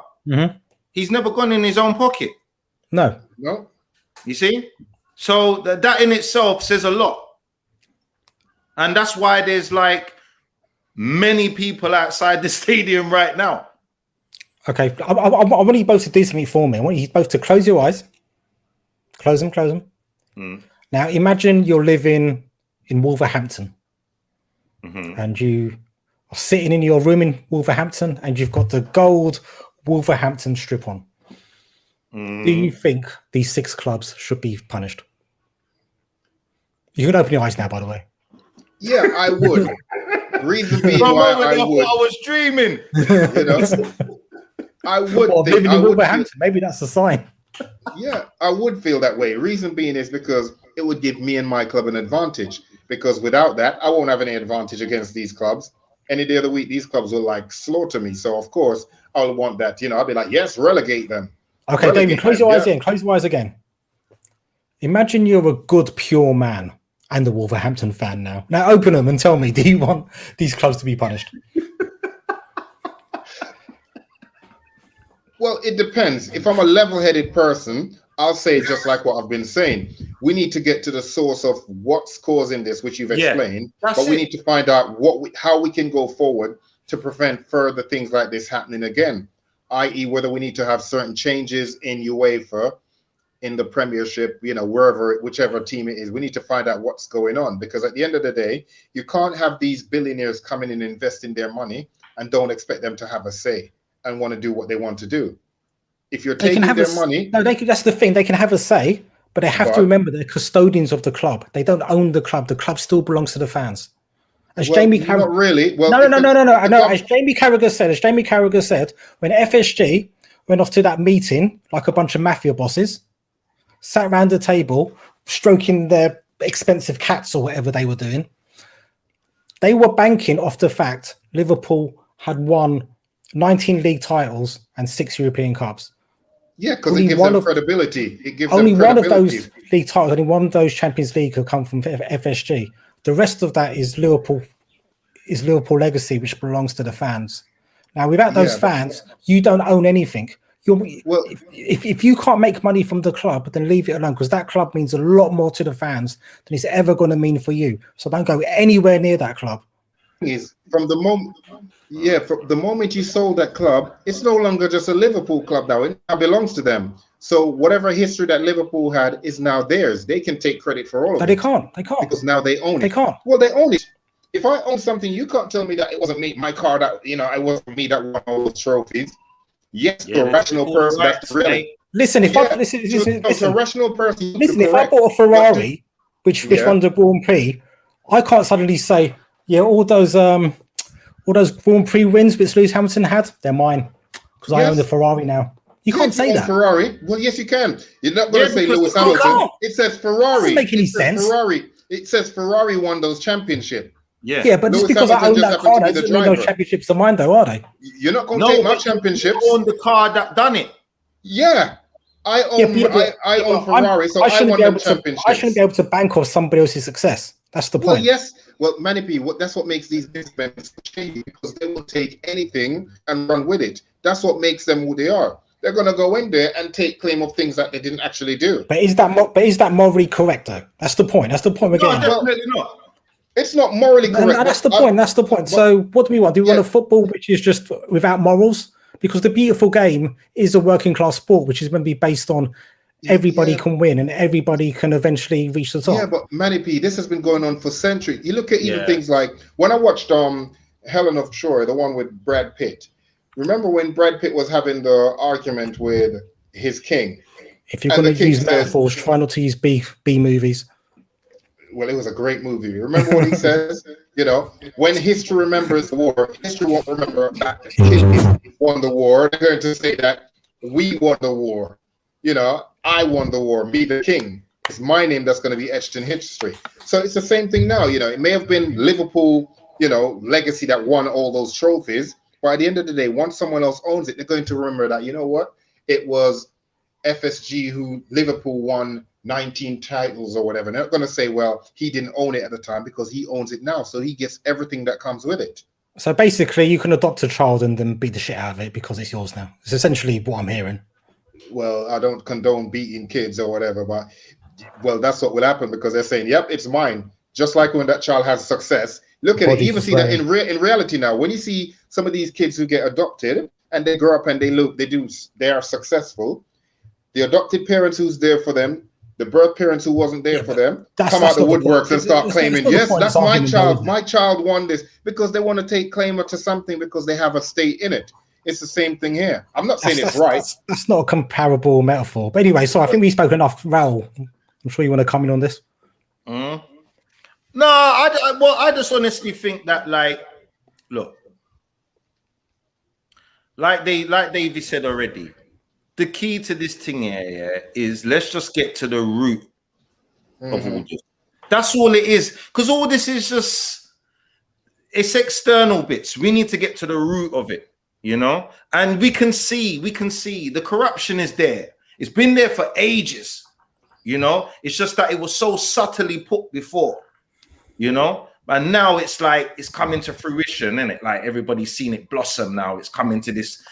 he's never gone in his own pocket. No. You see? So that in itself says a lot. And that's why there's like many people outside the stadium right now. Okay. I want you both to do something for me. I want you both to close your eyes. Close them. Now, imagine you're living in Wolverhampton. And you are sitting in your room in Wolverhampton and you've got the gold Wolverhampton strip on. Do you think these 6 clubs should be punished? You can open your eyes now, by the way. Yeah, I would. Reason being why I would. I was dreaming. I would think. Living in Wolverhampton, maybe that's a sign. Yeah, I would feel that way. Reason being is because it would give me and my club an advantage. Because without that, I won't have any advantage against these clubs. Any day of the week, these clubs will like slaughter me. So of course, I'll want that. I'll be like, yes, relegate them. Okay, David, close your eyes again. Close your eyes again. Imagine you're a good, pure man and a Wolverhampton fan now. Now open them and tell me, do you want these clubs to be punished? Well, it depends. If I'm a level-headed person, I'll say just like what I've been saying. We need to get to the source of what's causing this, which you've explained. But we need to find out how we can go forward to prevent further things like this happening again. I.e., whether we need to have certain changes in UEFA, in the Premiership, whichever team it is. We need to find out what's going on, because at the end of the day, you can't have these billionaires coming in and investing their money and don't expect them to have a say and want to do what they want to do. If you're taking their money... No, that's the thing. They can have a say, but they have to remember they're custodians of the club. They don't own the club. The club still belongs to the fans. Jamie Carragher... Not really. Well, no. I know. As Jamie Carragher said, when FSG went off to that meeting, like a bunch of mafia bosses, sat around the table, stroking their expensive cats or whatever they were doing, they were banking off the fact Liverpool had won 19 league titles and 6 European Cups. Yeah, because it gives them credibility. It gives only them credibility. One of those league titles, only one of those Champions League have come from FSG. The rest of that is Liverpool legacy, which belongs to the fans. Now, without those fans, you don't own anything. If you can't make money from the club, then leave it alone, because that club means a lot more to the fans than it's ever going to mean for you. So don't go anywhere near that club. From the moment you sold that club, it's no longer just a Liverpool club now. It now belongs to them. So whatever history that Liverpool had is now theirs. They can take credit for all of it. They can't. Because now they own it. They can't. Well, they own it. If I own something, you can't tell me that it wasn't me, my car, that, it wasn't me that won all those trophies. Yes, to a rational person, that's really... Listen, if I listen, a rational person... Listen, if I bought a Ferrari, which won the Grand Prix, I can't suddenly say, all those Grand Prix wins which Lewis Hamilton had, they're mine, because I own the Ferrari now. You can't say that. Ferrari. Well, yes, you can. You're not going to say Lewis Hamilton. It says Ferrari. Doesn't make any sense. Ferrari. It says Ferrari won those championships. Yeah, but just because I own that car, doesn't mean those championships are mine, though, are they? You're not going to take my championships. You own the car that done it. Yeah, I own Ferrari, so I want them championships. I shouldn't be able to bank off somebody else's success. That's the point. Well, yes. Well, many people, that's what makes these businessmen shady, because they will take anything and run with it. That's what makes them who they are. They're going to go in there and take claim of things that they didn't actually do. But is that morally correct, though? That's the point. That's the point we're getting. No, definitely not. It's not morally correct. No, that's the point. That's the point. So what do we want? Do we want a football which is just without morals? Because the beautiful game is a working class sport, which is going to be based on everybody can win and everybody can eventually reach the top. Yeah, but Manny P, this has been going on for centuries. You look at even things like when I watched Helen of Troy, the one with Brad Pitt. Remember when Brad Pitt was having the argument with his king? If you're going to use metaphors, try not to use B movies. well, it was a great movie. Remember what he says? You know, when history remembers the war, history won't remember that the king won the war. They're going to say that we won the war. You know, I won the war, me the king. It's my name that's going to be etched in history. So it's the same thing now. You know, it may have been Liverpool, you know, legacy that won all those trophies. But at the end of the day, once someone else owns it, they're going to remember that, you know what? It was FSG who Liverpool won 19 titles or whatever. They're not going to say, well, he didn't own it at the time because he owns it now. So he gets everything that comes with it. So basically, you can adopt a child and then beat the shit out of it because it's yours now. It's essentially what I'm hearing. Well, I don't condone beating kids or whatever, but well, that's what will happen because they're saying, yep, it's mine. Just like when that child has success. Look at it. You even see that in reality now. When you see some of these kids who get adopted and they grow up and they are successful, the adopted parents who's there for them, the birth parents who wasn't there for them, come out the woodworks and start claiming, yes, that's my child. My child won this because they want to take claim to something because they have a stake in it. It's the same thing here. I'm not saying it's right. That's not a comparable metaphor. But anyway, so I think we spoke enough. Raul, I'm sure you want to comment on this. No, I just honestly think that, like, look, like Davie said already, the key to this thing here is let's just get to the root of all this. That's all it is. Because all this is just, it's external bits. We need to get to the root of it, you know? And we can see the corruption is there. It's been there for ages, you know? It's just that it was so subtly put before, you know? And now it's like it's coming to fruition, isn't it? Like everybody's seen it blossom now. It's coming to this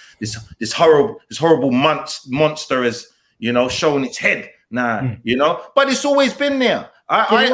horrible monster has, you know, shown its head now, you know. But it's always been there. I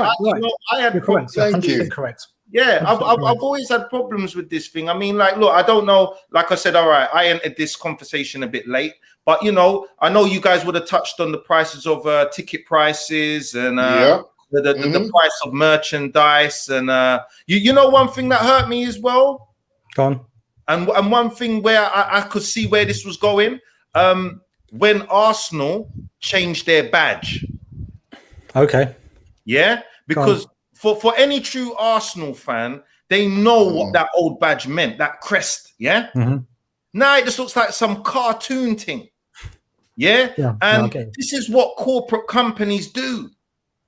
had correct. Thank you. Correct. Yeah, I've always had problems with this thing. I mean, like, look, I don't know. Like I said, all right, I entered this conversation a bit late, but you know, I know you guys would have touched on the prices of ticket prices and the price of merchandise, and you know, one thing that hurt me as well. Go on. And one thing where I could see where this was going, when Arsenal changed their badge. Okay. Yeah, because for any true Arsenal fan, they know what that old badge meant, that crest. Yeah. Now it just looks like some cartoon thing. Yeah. And this is what corporate companies do.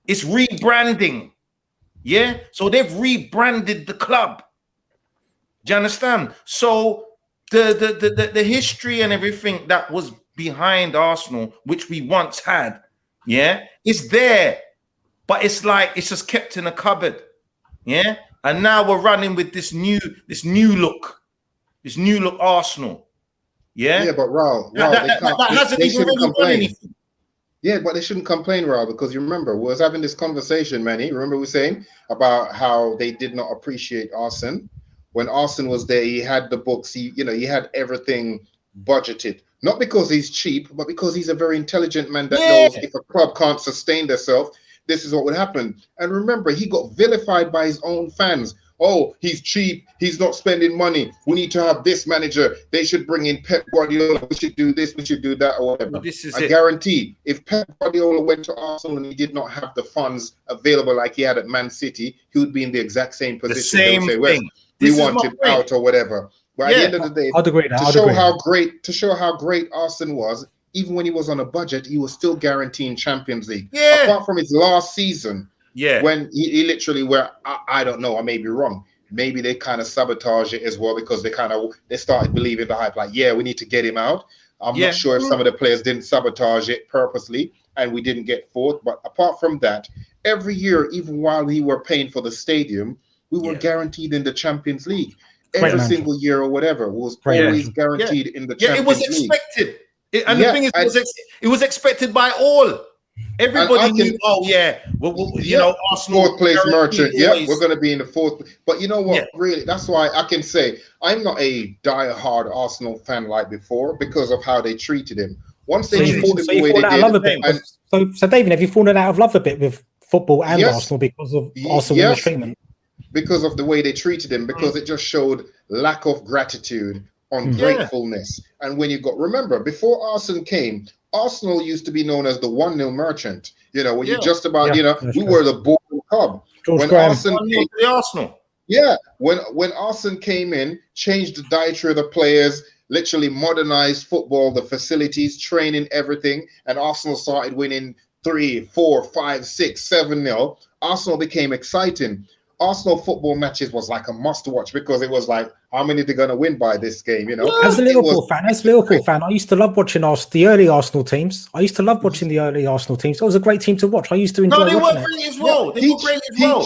It's rebranding. Yeah. So they've rebranded the club. Do you understand? So the history and everything that was behind Arsenal, which we once had, yeah, is there. But it's like it's just kept in a cupboard. Yeah. And now we're running with this new look Arsenal. Yeah. Yeah, but Raul, they shouldn't complain. Yeah, but they shouldn't complain, Raul, because you remember, we was having this conversation, Manny. Remember we were saying about how they did not appreciate Arsene. When Arsene was there, he had the books, he had everything budgeted. Not because he's cheap, but because he's a very intelligent man that knows if a club can't sustain themselves, this is what would happen. And remember, he got vilified by his own fans. Oh, he's cheap. He's not spending money. We need to have this manager. They should bring in Pep Guardiola. We should do this. We should do that or whatever. I guarantee if Pep Guardiola went to Arsenal and he did not have the funds available like he had at Man City, he would be in the exact same position. The same thing. Well, we want him out or whatever. But at the end of the day, to show how great Arsene was, even when he was on a budget, he was still guaranteeing Champions League. Yeah. Apart from his last season, when he literally I don't know, I may be wrong. Maybe they kind of sabotage it as well because they started believing the hype. Like, we need to get him out. I'm not sure if some of the players didn't sabotage it purposely and we didn't get fourth. But apart from that, every year, even while we were paying for the stadium, we were guaranteed in the Champions League. Every single year or whatever was always guaranteed in the Champions League. It was expected. And the thing is, it was expected by all. Everybody knew, you know, Arsenal. Fourth place merchant. We're going to be in the fourth. But you know what? Really, that's why I can say I'm not a die-hard Arsenal fan like before because of how they treated him. Once they treated him the way they did. So, David, have you fallen out of love a bit with football and Arsenal because of Arsenal's treatment? Because of the way they treated him, because it just showed lack of gratitude, ungratefulness. And when remember, before Arsene came, Arsenal used to be known as the 1-0 merchant. You know, when you just about, we were the boring club. George When Graham. Arsene came, The Arsenal. yeah, when Arsene came in, changed the dietary of the players, literally modernized football, the facilities, training, everything, and Arsenal started winning 3, 4, 5, 6, 7-0. Arsenal became exciting. Arsenal football matches was like a must watch because it was like, how many they're going to win by this game, you know? As a It was- Liverpool fan, I used to love watching the early Arsenal teams. I used to love watching the early Arsenal teams. It was a great team to watch. I used to enjoy No, they were watching it. great as well. They were great as well.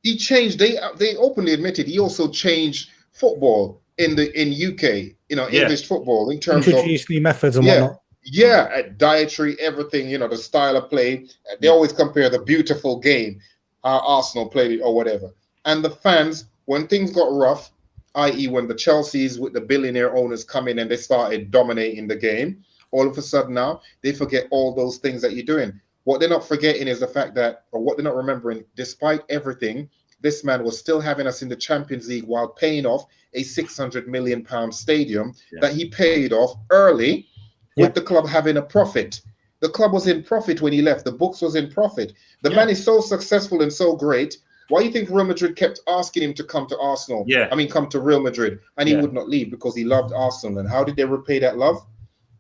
He changed. They openly admitted he also changed football in UK, you know, Yeah. English football in terms of Introduced new methods and yeah, whatnot. yeah, dietary, everything, you know, the style of play. They always compare the beautiful game, how Arsenal played it or whatever. And the fans, when things got rough, i.e. when the Chelseas with the billionaire owners come in and they started dominating the game, all of a sudden now they forget all those things that you're doing. What they're not forgetting is the fact that, or what they're not remembering, despite everything, this man was still having us in the Champions League while paying off a £600 million stadium that he paid off early with the club having a profit. The club was in profit when he left. The books was in profit. The man is so successful and so great. Why do you think Real Madrid kept asking him to come to Arsenal? Come to Real Madrid. And he would not leave because he loved Arsenal. And how did they repay that love?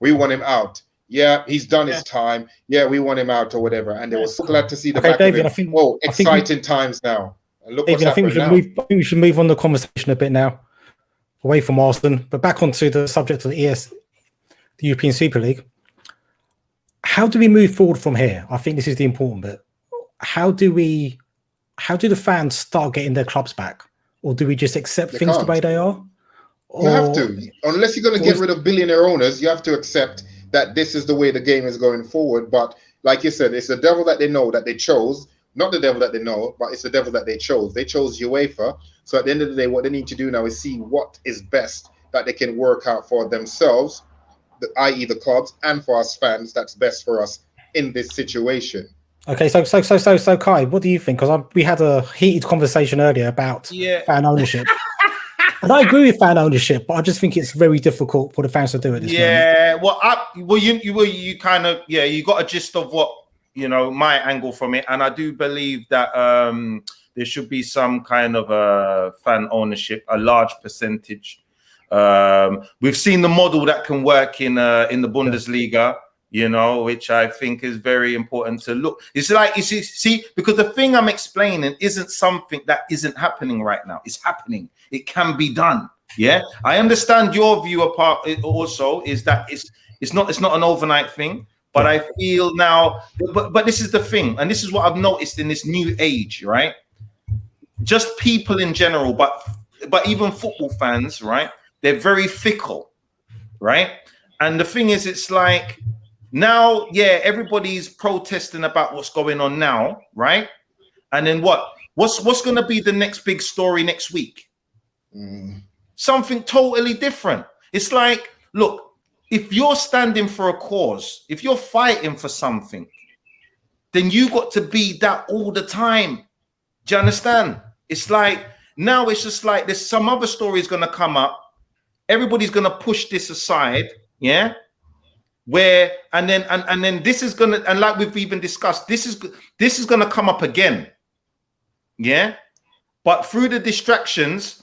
We want him out. Yeah, he's done his time. Yeah, we want him out or whatever. And they were so glad to see the back David, of him. Exciting times now. And look David, what's happening now. I think we should move on the conversation a bit now, away from Arsenal, but back onto the subject of the European Super League. How do we move forward from here? I think this is the important bit. How do the fans start getting their clubs back? Or do we just accept things the way they are? You have to. Unless you're going to get rid of billionaire owners, you have to accept that this is the way the game is going forward. But like you said, it's the devil that they know that they chose. Not the devil that they know, but it's the devil that they chose. They chose UEFA. So at the end of the day, what they need to do now is see what is best that they can work out for themselves, i.e. the clubs, and for us fans, that's best for us in this situation. Okay, so Kai, what do you think? Because we had a heated conversation earlier about fan ownership. And I agree with fan ownership, but I just think it's very difficult for the fans to do it. You kind of you got a gist of what my angle from it, and I do believe that there should be some kind of fan ownership, a large percentage. We've seen the model that can work in the Bundesliga. Which I think is very important to look. It's like, you see, because the thing I'm explaining isn't something that isn't happening right now. It's happening. It can be done. Yeah, I understand your view apart. Also, is that it's not an overnight thing. But I feel now, but this is the thing, and this is what I've noticed in this new age, right? Just people in general, but even football fans, right? They're very fickle, right? And the thing is, it's like, now, everybody's protesting about what's going on now, right? And then what's going to be the next big story next week? Something totally different. It's like, look, if you're standing for a cause, if you're fighting for something, then you got to be that all the time. Do you understand? It's like, now it's just like there's some other story is going to come up. Everybody's going to push this aside, yeah? Where and then this is gonna, and like we've even discussed, this is gonna come up again, but through the distractions,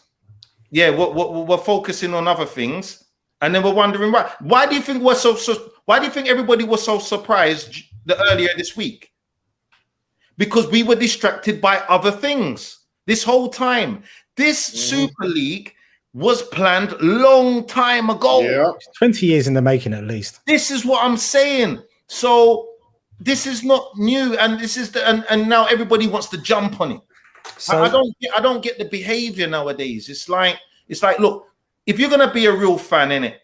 we're focusing on other things, and then we're wondering why do you think why do you think everybody was so surprised earlier this week? Because we were distracted by other things this whole time. This Super League was planned long time ago. 20 years in the making, at least. This is what I'm saying. So this is not new, and this is and now everybody wants to jump on it. So I don't get the behavior nowadays. It's like, look, if you're gonna be a real fan in it,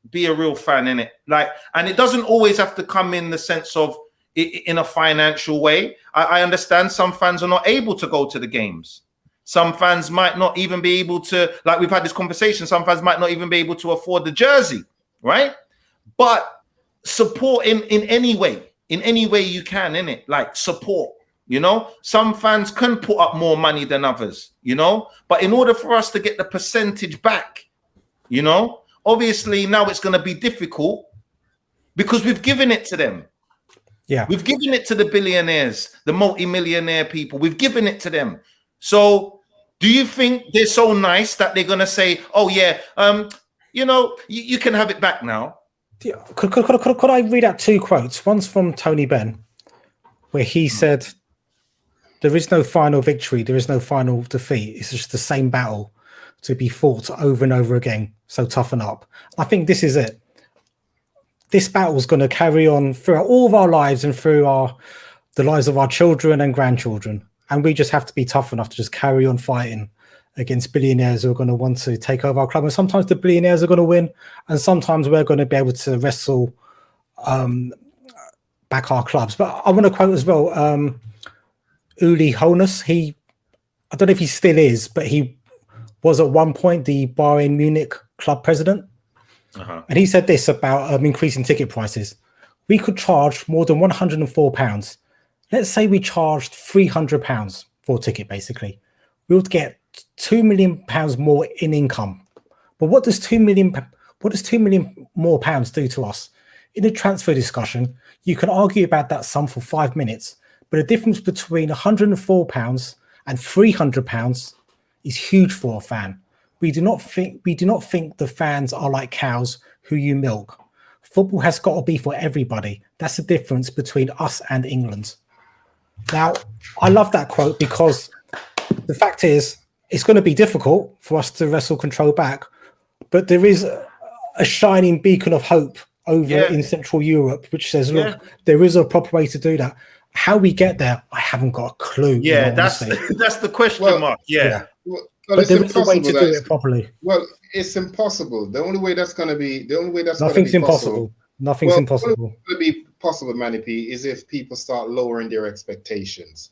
be a real fan in it. Like, and it doesn't always have to come in the sense of in a financial way. I understand some fans are not able to go to the games. Some fans might not even be able to, like we've had this conversation, some fans might not even be able to afford the jersey, right? But support in any way you can, in it, like support, Some fans can put up more money than others, But in order for us to get the percentage back, obviously now it's going to be difficult because we've given it to them. Yeah. We've given it to the billionaires, the multi-millionaire people. We've given it to them. So do you think they're so nice that they're going to say, oh, yeah, you can have it back now? Yeah. Could I read out two quotes? One's from Tony Benn, where he said, there is no final victory, there is no final defeat. It's just the same battle to be fought over and over again. So toughen up. I think this is it. This battle is going to carry on throughout all of our lives and through the lives of our children and grandchildren. And we just have to be tough enough to just carry on fighting against billionaires who are going to want to take over our club. And sometimes the billionaires are going to win, and sometimes we're going to be able to wrestle back our clubs. But I want to quote as well, Uli Hoeneß. I don't know if he still is, but he was at one point the Bayern Munich club president. And he said this about increasing ticket prices. We could charge more than £104. Let's say we charged £300 for a ticket, basically. We would get £2 million more in income. But what does £2 million more pounds do to us? In a transfer discussion, you can argue about that sum for 5 minutes, but the difference between £104 and £300 is huge for a fan. We do not think the fans are like cows who you milk. Football has got to be for everybody. That's the difference between us and England. Now, I love that quote because the fact is, it's going to be difficult for us to wrestle control back, but there is a shining beacon of hope over in Central Europe, which says, look, there is a proper way to do that. How we get there, I haven't got a clue. Yeah, that's the question mark. Yeah. Well, but there is a way to do it properly. Well, it's impossible. The only way that's going to be Nothing's impossible. Nothing's impossible. What's going to be possible, Manny P, is if people start lowering their expectations.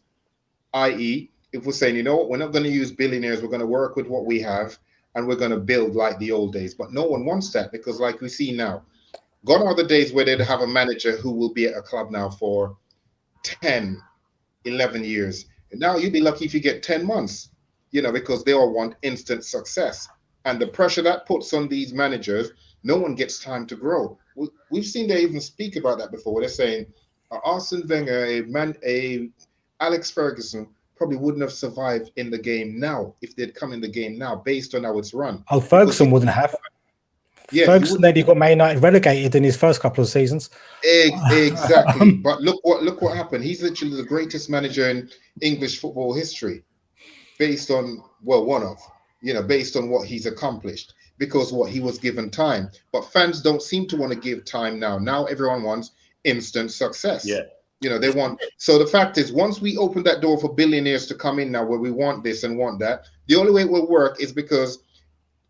I.e., if we're saying, you know what, we're not going to use billionaires, we're going to work with what we have, and we're going to build like the old days. But no one wants that because, like we see now, gone are the days where they'd have a manager who will be at a club now for 10, 11 years. And now you'd be lucky if you get 10 months, because they all want instant success. And the pressure that puts on these managers, no one gets time to grow. We've seen they even speak about that before. They're saying Arsene Wenger, Alex Ferguson probably wouldn't have survived in the game now if they'd come in the game now based on how it's run. Oh, Ferguson wouldn't have. Yeah, Ferguson then he got Man United relegated in his first couple of seasons. Exactly. But look what happened. He's literally the greatest manager in English football history, based on based on what he's accomplished, because he was given time. But fans don't seem to want to give time now. Now everyone wants instant success. Yeah. They want. So the fact is, once we open that door for billionaires to come in now, where we want this and want that, the only way it will work is because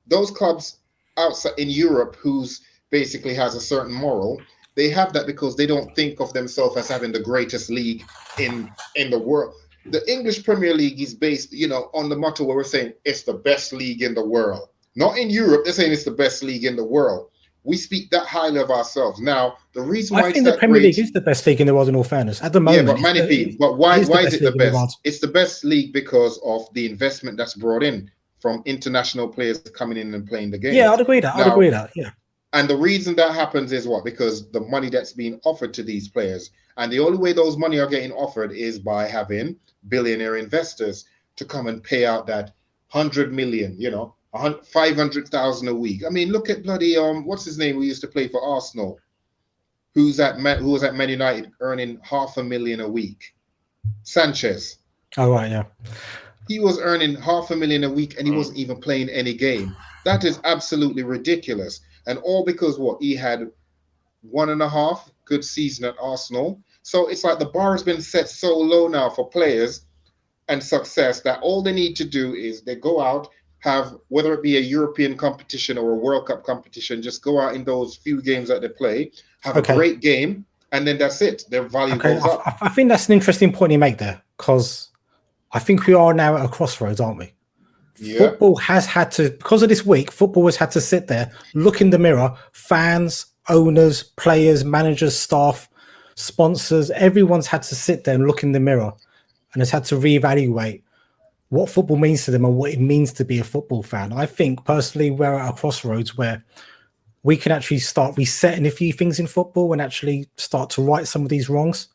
those clubs outside in Europe, who's basically has a certain moral, they have that because they don't think of themselves as having the greatest league in the world. The English Premier League is based, on the motto where we're saying it's the best league in the world. Not in Europe, they're saying it's the best league in the world. We speak that highly of ourselves. Now, the reason why I think the Premier League is the best league in the world, in all fairness, at the moment. Yeah, but why is it the best? It's the best league because of the investment that's brought in from international players coming in and playing the game. Yeah, I'd agree that. Yeah. And the reason that happens is what? Because the money that's being offered to these players. And the only way those money are getting offered is by having billionaire investors to come and pay out that 100 million, 500,000 a week. I mean, look at bloody what's his name who used to play for Arsenal, who was at Man United earning $500,000 a week. Sanchez. Oh right, yeah. He was earning $500,000 a week and he wasn't even playing any game. That is absolutely ridiculous. And all because he had 1.5 good season at Arsenal. So it's like the bar has been set so low now for players and success that all they need to do is they go out, have, whether it be a European competition or a World Cup competition, just go out in those few games that they play, have a great game, and then that's it. Their value goes up. I think that's an interesting point you make there, because I think we are now at a crossroads, aren't we? Yeah. Football has had to, because of this week, football has had to sit there, look in the mirror, fans, owners, players, managers, staff, sponsors, everyone's had to sit there and look in the mirror and has had to reevaluate what football means to them and what it means to be a football fan. I think personally we're at a crossroads where we can actually start resetting a few things in football and actually start to right some of these wrongs.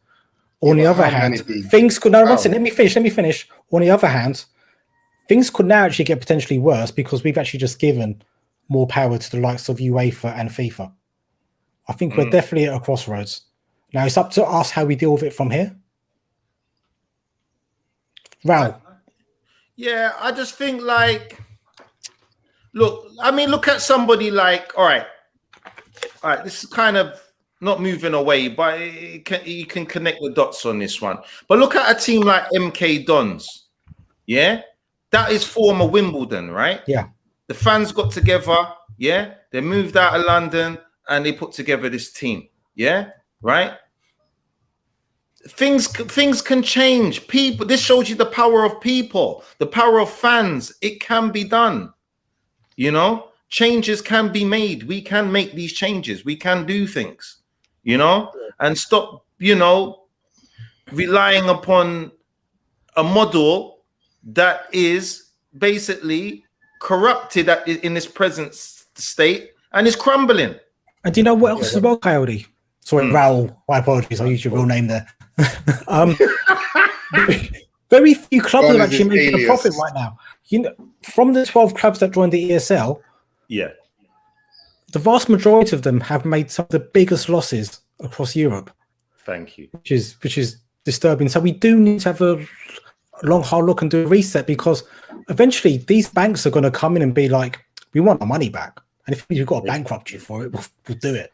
On Yeah, the but other how many hand, big? things could. No, How? listen, let me finish. On the other hand, things could now actually get potentially worse because we've actually just given more power to the likes of UEFA and FIFA. I think we're definitely at a crossroads. Now it's up to us how we deal with it from here. Raul. Yeah, I just think like, look, I mean, look at somebody like, all right, this is kind of not moving away, but you can connect the dots on this one. But look at a team like MK Dons, yeah? That is former Wimbledon, right? Yeah. The fans got together, yeah? They moved out of London and they put together this team, yeah? Right? Things can change. People, this shows you the power of people, the power of fans. It can be done. You know, changes can be made. We can make these changes. We can do things, you know, and stop, you know, relying upon a model that is basically corrupted in its present state and is crumbling. And do you know what else as well, Coyote? Sorry, Raul. My apologies. I used your real name there. Very few clubs are actually making a profit right now. You know, from the 12 clubs that joined the ESL, yeah, the vast majority of them have made some of the biggest losses across Europe. Thank you. Which is disturbing. So we do need to have a long, hard look and do a reset because eventually these banks are going to come in and be like, we want our money back. And if you've got to bankrupt you for it, we'll do it.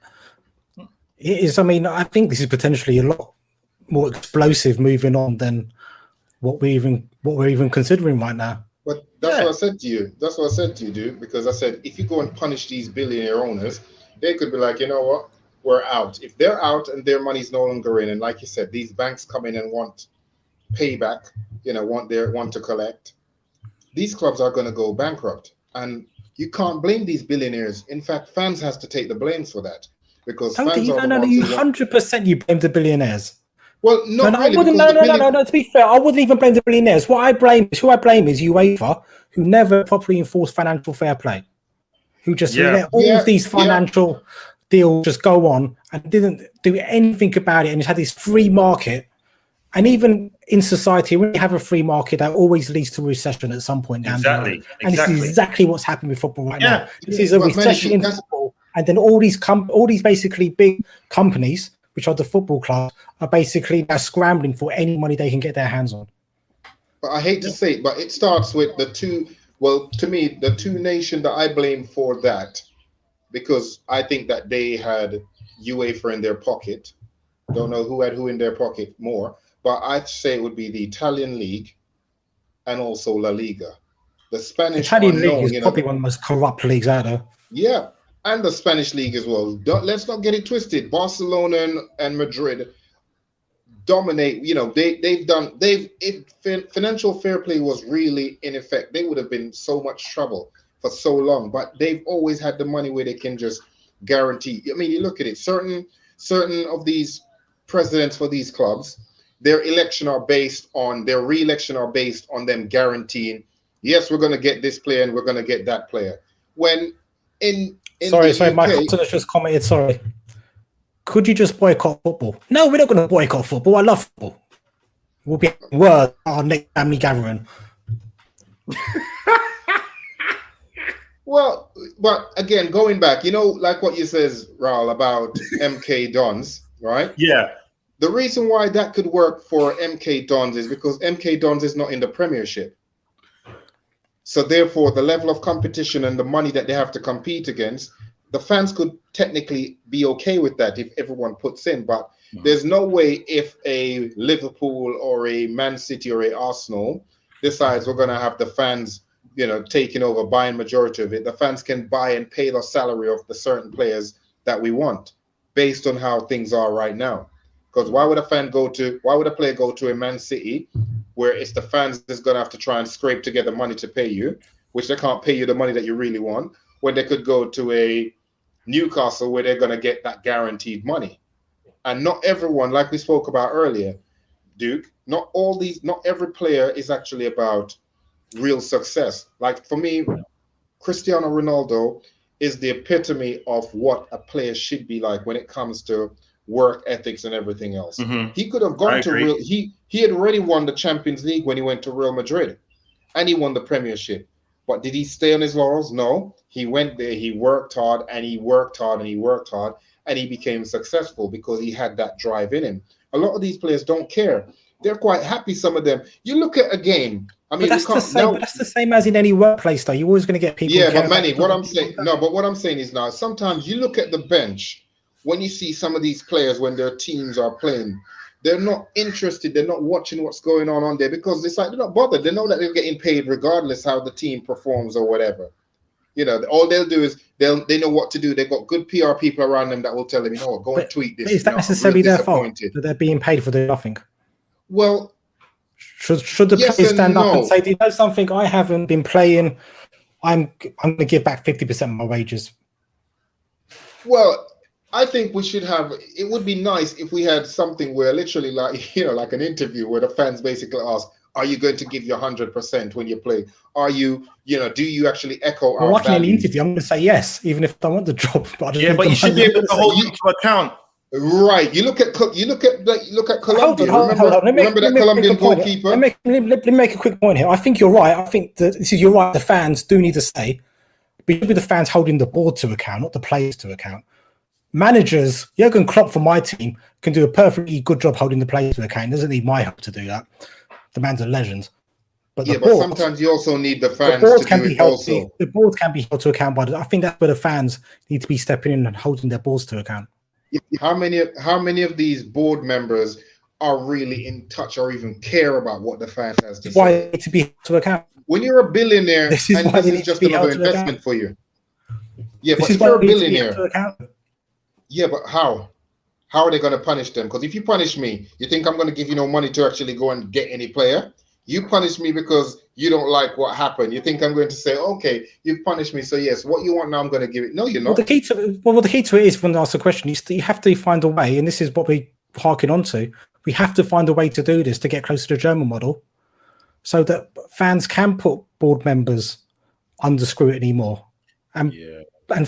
It is, I mean, I think this is potentially a lot more explosive moving on than what we're even considering right now. But that's what I said to you. That's what I said to you, dude. Because I said, if you go and punish these billionaire owners, they could be like, you know what? We're out. If they're out and their money's no longer in, and like you said, these banks come in and want payback, you know, want to collect, these clubs are going to go bankrupt. And you can't blame these billionaires. In fact, fans has to take the blame for that. Because fans are the ones you who 100% you blame the billionaires. Well, no, I wouldn't. No. To be fair, I wouldn't even blame the billionaires. Who I blame is UEFA, who never properly enforced financial fair play, who just let all of these financial deals just go on and didn't do anything about it, and just had this free market. And even in society, when you have a free market, that always leads to recession at some point down the road. And this is exactly what's happening with football right now. This is a recession in football, and then all these basically big companies, which are the football clubs, are basically now scrambling for any money they can get their hands on. But I hate to say it, but it starts with the two. Well, to me, the two nations that I blame for that, because I think that they had UEFA in their pocket. Don't know who had who in their pocket more, but I'd say it would be the Italian league and also La Liga. The Spanish Italian league is probably one of the most corrupt leagues out there. Yeah, and the Spanish league as well. Let's not get it twisted. Barcelona and Madrid dominate. You know, if financial fair play was really in effect, they would have been so much trouble for so long. But they've always had the money where they can just guarantee. I mean, you look at it. Certain of these presidents for these clubs, their re-election are based on them guaranteeing, yes, we're going to get this player and we're going to get that player. When in sorry, UK, my cousin has just commented. Sorry, could you just boycott football? No, we're not going to boycott football. I love football. We'll be at our next family gathering. Well, but again, going back, you know, like what you says, Raul, about MK Dons, right? Yeah. The reason why that could work for MK Dons is because MK Dons is not in the Premiership. So therefore, the level of competition and the money that they have to compete against, the fans could technically be okay with that if everyone puts in. But there's no way if a Liverpool or a Man City or a Arsenal decides we're going to have the fans, you know, taking over, buying majority of it, the fans can buy and pay the salary of the certain players that we want based on how things are right now. Because why would a player go to a Man City where it's the fans that's going to have to try and scrape together money to pay you, which they can't pay you the money that you really want, when they could go to a Newcastle where they're going to get that guaranteed money. And not everyone, like we spoke about earlier, Duke, not every player is actually about real success. Like for me, Cristiano Ronaldo is the epitome of what a player should be like when it comes to work ethics and everything else. Mhm. He could have gone to agree. Real. He had already won the Champions League when he went to Real Madrid, and he won the Premiership. But did he stay on his laurels? No. He went there. He worked hard, and he worked hard, and he worked hard, and he became successful because he had that drive in him. A lot of these players don't care. They're quite happy. Some of them. You look at a game. I mean, But that's the same. now, But that's the same as in any workplace, though. You're always going to get people. yeah, who care but Manny, about- what I'm saying, no, but what I'm saying is now, sometimes you look at the bench when you see some of these players when their teams are playing, they're not interested. They're not watching what's going on there because it's like they're not bothered. They know that they're getting paid regardless how the team performs or whatever. You know, all they'll do is they know what to do. They've got good PR people around them that will tell them, you know what, go and tweet this. But is that I'm necessarily real their fault disappointed. that they're being paid for doing nothing? Well, Should the yes players and stand up no. and say, "Do you know something? I haven't been playing. I'm going to give back 50% of my wages." Well, I think we should have. It would be nice if we had something where literally, like like an interview where the fans basically ask, "Are you going to give your 100% when you play? Are you, do you actually echo our Well, like in any values?" interview, I'm going to say yes, even if I don't want the job. But I just Yeah, need but the you should money. be able to hold them to account. Right. You look at Colombia. Hold on. Remember that Colombian goalkeeper? Let me make a quick point here. I think you're right. I think that you're right. The fans do need to say, but it should be the fans holding the board to account, not the players to account. Managers, Jurgen Klopp for my team can do a perfectly good job holding the players to account. He doesn't need my help to do that. The man's a legend. But the Yeah, board, but sometimes you also need the the fans board to can do be it held. also. The board can be held to account by. I think that's where the fans need to be stepping in and holding their boards to account. How many of these board members are really in touch or even care about what the fan has to Why say? they need to be held to account? When you're a billionaire This is and why this they is need just to be another held to account. investment for you. Yeah, This but is if why you're a they need to be held billionaire, to account. yeah, but how? How are they going to punish them? Because if you punish me, you think I'm going to give you no money to actually go and get any player? You punish me because you don't like what happened. You think I'm going to say, okay, you punished me, so yes, what you want now, I'm going to give it. No, you're Well, not. the key to it is when I ask a question, you have to find a way, and this is what we harken on to. We have to find a way to do this to get closer to the German model, so that fans can put board members under scrutiny more, and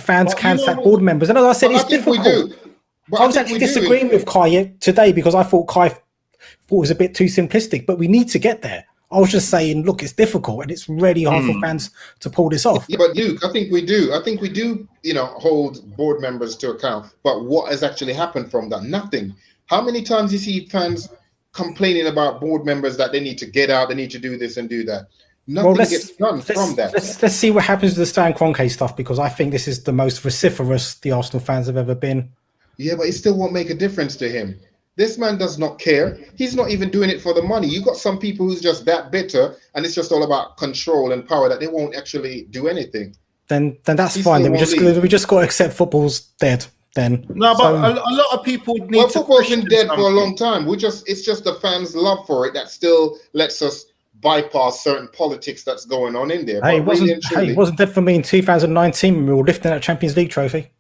fans But can you know sack what- board members. And as I said, But I it's think we difficult. do. But I was think actually we do. disagreeing with Kai today because I thought Kai thought it was a bit too simplistic, but we need to get there. I was just saying, look, it's difficult and it's really hard for fans to pull this off. Yeah, but Luke, I think we do. I think we do, hold board members to account. But what has actually happened from that? Nothing. How many times you see fans complaining about board members that they need to get out, they need to do this and do that? Nothing gets done from that. Let's see what happens to the Stan Kroenke stuff, because I think this is the most vociferous the Arsenal fans have ever been. Yeah, but it still won't make a difference to him. This man does not care. He's not even doing it for the money. You got some people who's just that bitter, and it's just all about control and power that they won't actually do anything. Then that's He fine. still Then we just got to accept football's dead. Then No, but a lot of people need Well, to football's been question dead for a something. long time. It's just the fans' love for it that still lets us bypass certain politics that's going on in there. Hey, But really and truly, it wasn't dead for me in 2019 when we were lifting that Champions League trophy.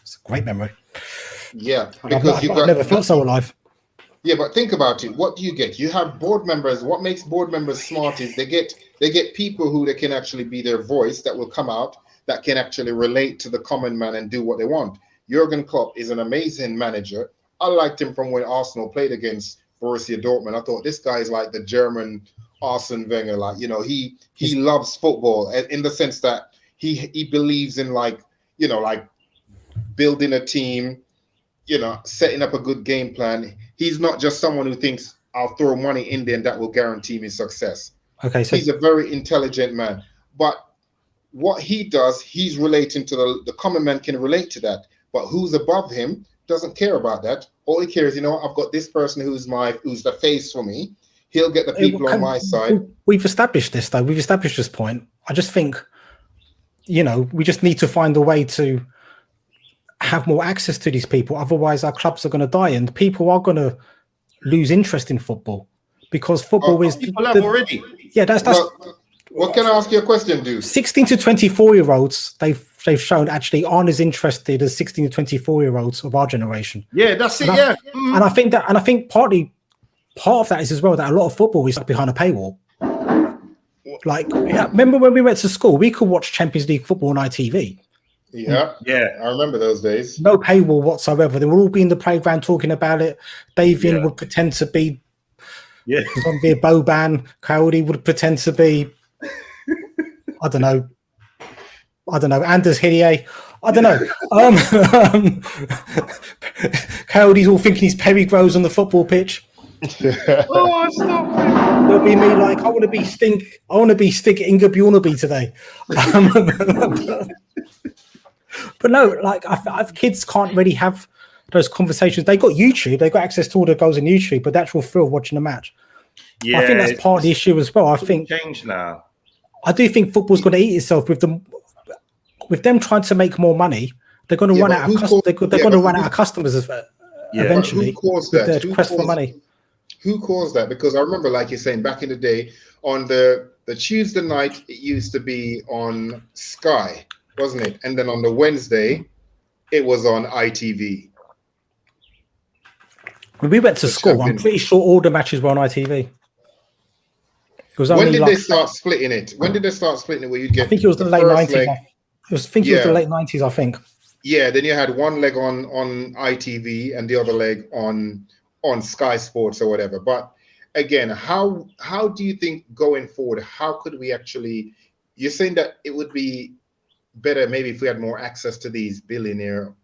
It's a great memory. yeah, I've because you got never felt so alive. Yeah, but think about it. What do you get? You have board members. What makes board members smart is they get people who they can actually be their voice that will come out that can actually relate to the common man and do what they want. Jurgen Klopp is an amazing manager. I liked him from when Arsenal played against Borussia Dortmund. I thought this guy is like the German Arsene Wenger. Like, he loves football in the sense that he believes in like building a team, setting up a good game plan. He's not just someone who thinks I'll throw money in there and that will guarantee me success. Okay, so He's a very intelligent man. But what he does, he's relating to the common man can relate to that. But who's above him doesn't care about that. All he cares, I've got this person who's the face for me. He'll get the people on my side. We've established this, though. We've established this point. I just think, we just need to find a way to have more access to these people. Otherwise, our clubs are going to die and people are going to lose interest in football, because football is People have already. Yeah, that's What can I ask you a question, dude? 16 to 24-year-olds. They've shown actually aren't as interested as 16 to 24-year-olds of our generation. Yeah, that's it. And I think part of that is as well that a lot of football is behind a paywall. Like, remember when we went to school, we could watch Champions League football on ITV. Yeah, Yeah. I remember those days. No paywall whatsoever. They would all be in the playground talking about it. Davian would pretend to be Zombie Boban. Coyote would pretend to be, I don't know, Anders Hillier. I don't know. Coyote's all thinking he's Perry Groves on the football pitch. Oh, stop. It'll be me like, I want to be Stink Inga Bjornaby today. But no, like I've kids can't really have those conversations. They got YouTube, they got access to all the goals on YouTube, but the actual thrill of watching a match. Yeah, I think that's part of the issue as well. I think change now. I do think football's going to eat itself with them trying to make more money. They're going to run out of customers eventually. Who caused with that? their quest for money. Who caused that? Because I remember, like you're saying, back in the day, on the Tuesday night, it used to be on Sky, wasn't it? And then on the Wednesday, it was on ITV. When we went to school, I'm pretty sure all the matches were on ITV. When did they start splitting it? When did they start splitting it? Where you get? I think it was the late 90s. It was the late 90s. I think. Yeah. Then you had one leg on ITV and the other leg on Sky Sports or whatever. But again, how do you think going forward? How could we actually? You're saying that it would be better maybe if we had more access to these billionaire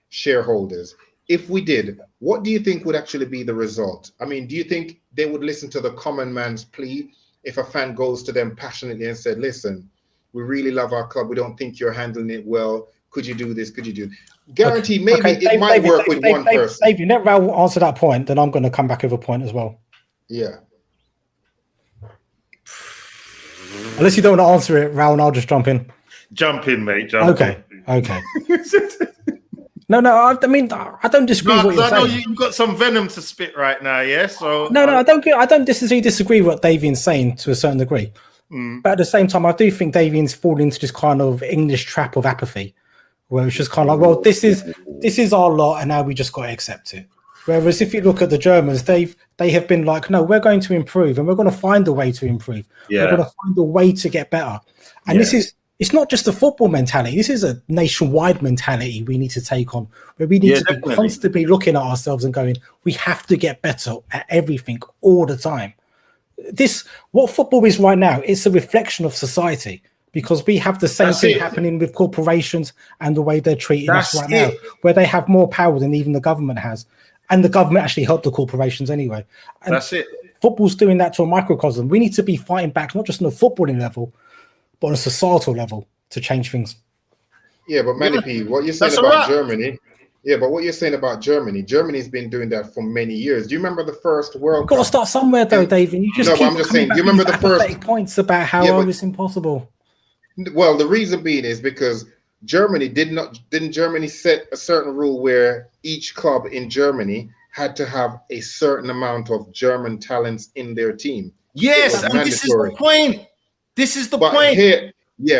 shareholders. If we did, what do you think would actually be the result? I mean, do you think they would listen to the common man's plea if a fan goes to them passionately and said, listen, we really love our club. We don't think you're handling it well. Could you do this? Could you do? Guaranteed, maybe it might work with one person. Davey, let Raul answer that point, then I'm going to come back with a point as well. Yeah. Unless you don't want to answer it, Raul, and I'll just jump in. Jump in, mate. Jump in. Okay. No, I mean, I don't disagree with what you're saying. I know you've got some venom to spit right now, yeah? So No, I don't disagree with what Davian's saying to a certain degree. But at the same time, I do think Davian's fallen into this kind of English trap of apathy, where it's just kind of like, well, this is our lot, and now we just got to accept it. Whereas if you look at the Germans, they have been like, no, we're going to improve, and we're going to find a way to improve. Yeah. We're going to find a way to get better. And it's not just a football mentality. This is a nationwide mentality we need to take on, where we need to be constantly looking at ourselves and going, we have to get better at everything all the time. What football is right now, it's a reflection of society, because we have the same thing happening with corporations and the way they're treating us right now, where they have more power than even the government has. And the government actually helped the corporations anyway. And that's it. Football's doing that to a microcosm. We need to be fighting back, not just on a footballing level, but on a societal level to change things. Yeah, but Manny P, what you're saying about Germany? Yeah, but what you're saying about Germany? Germany's been doing that for many years. Do you remember the first World Cup? Got to start somewhere, though, David. You just I'm just saying. Do you remember the first points about how it's impossible? Well, the reason being is because Germany didn't Germany set a certain rule where each club in Germany had to have a certain amount of German talents in their team. Yes, and this is the point. This is the point.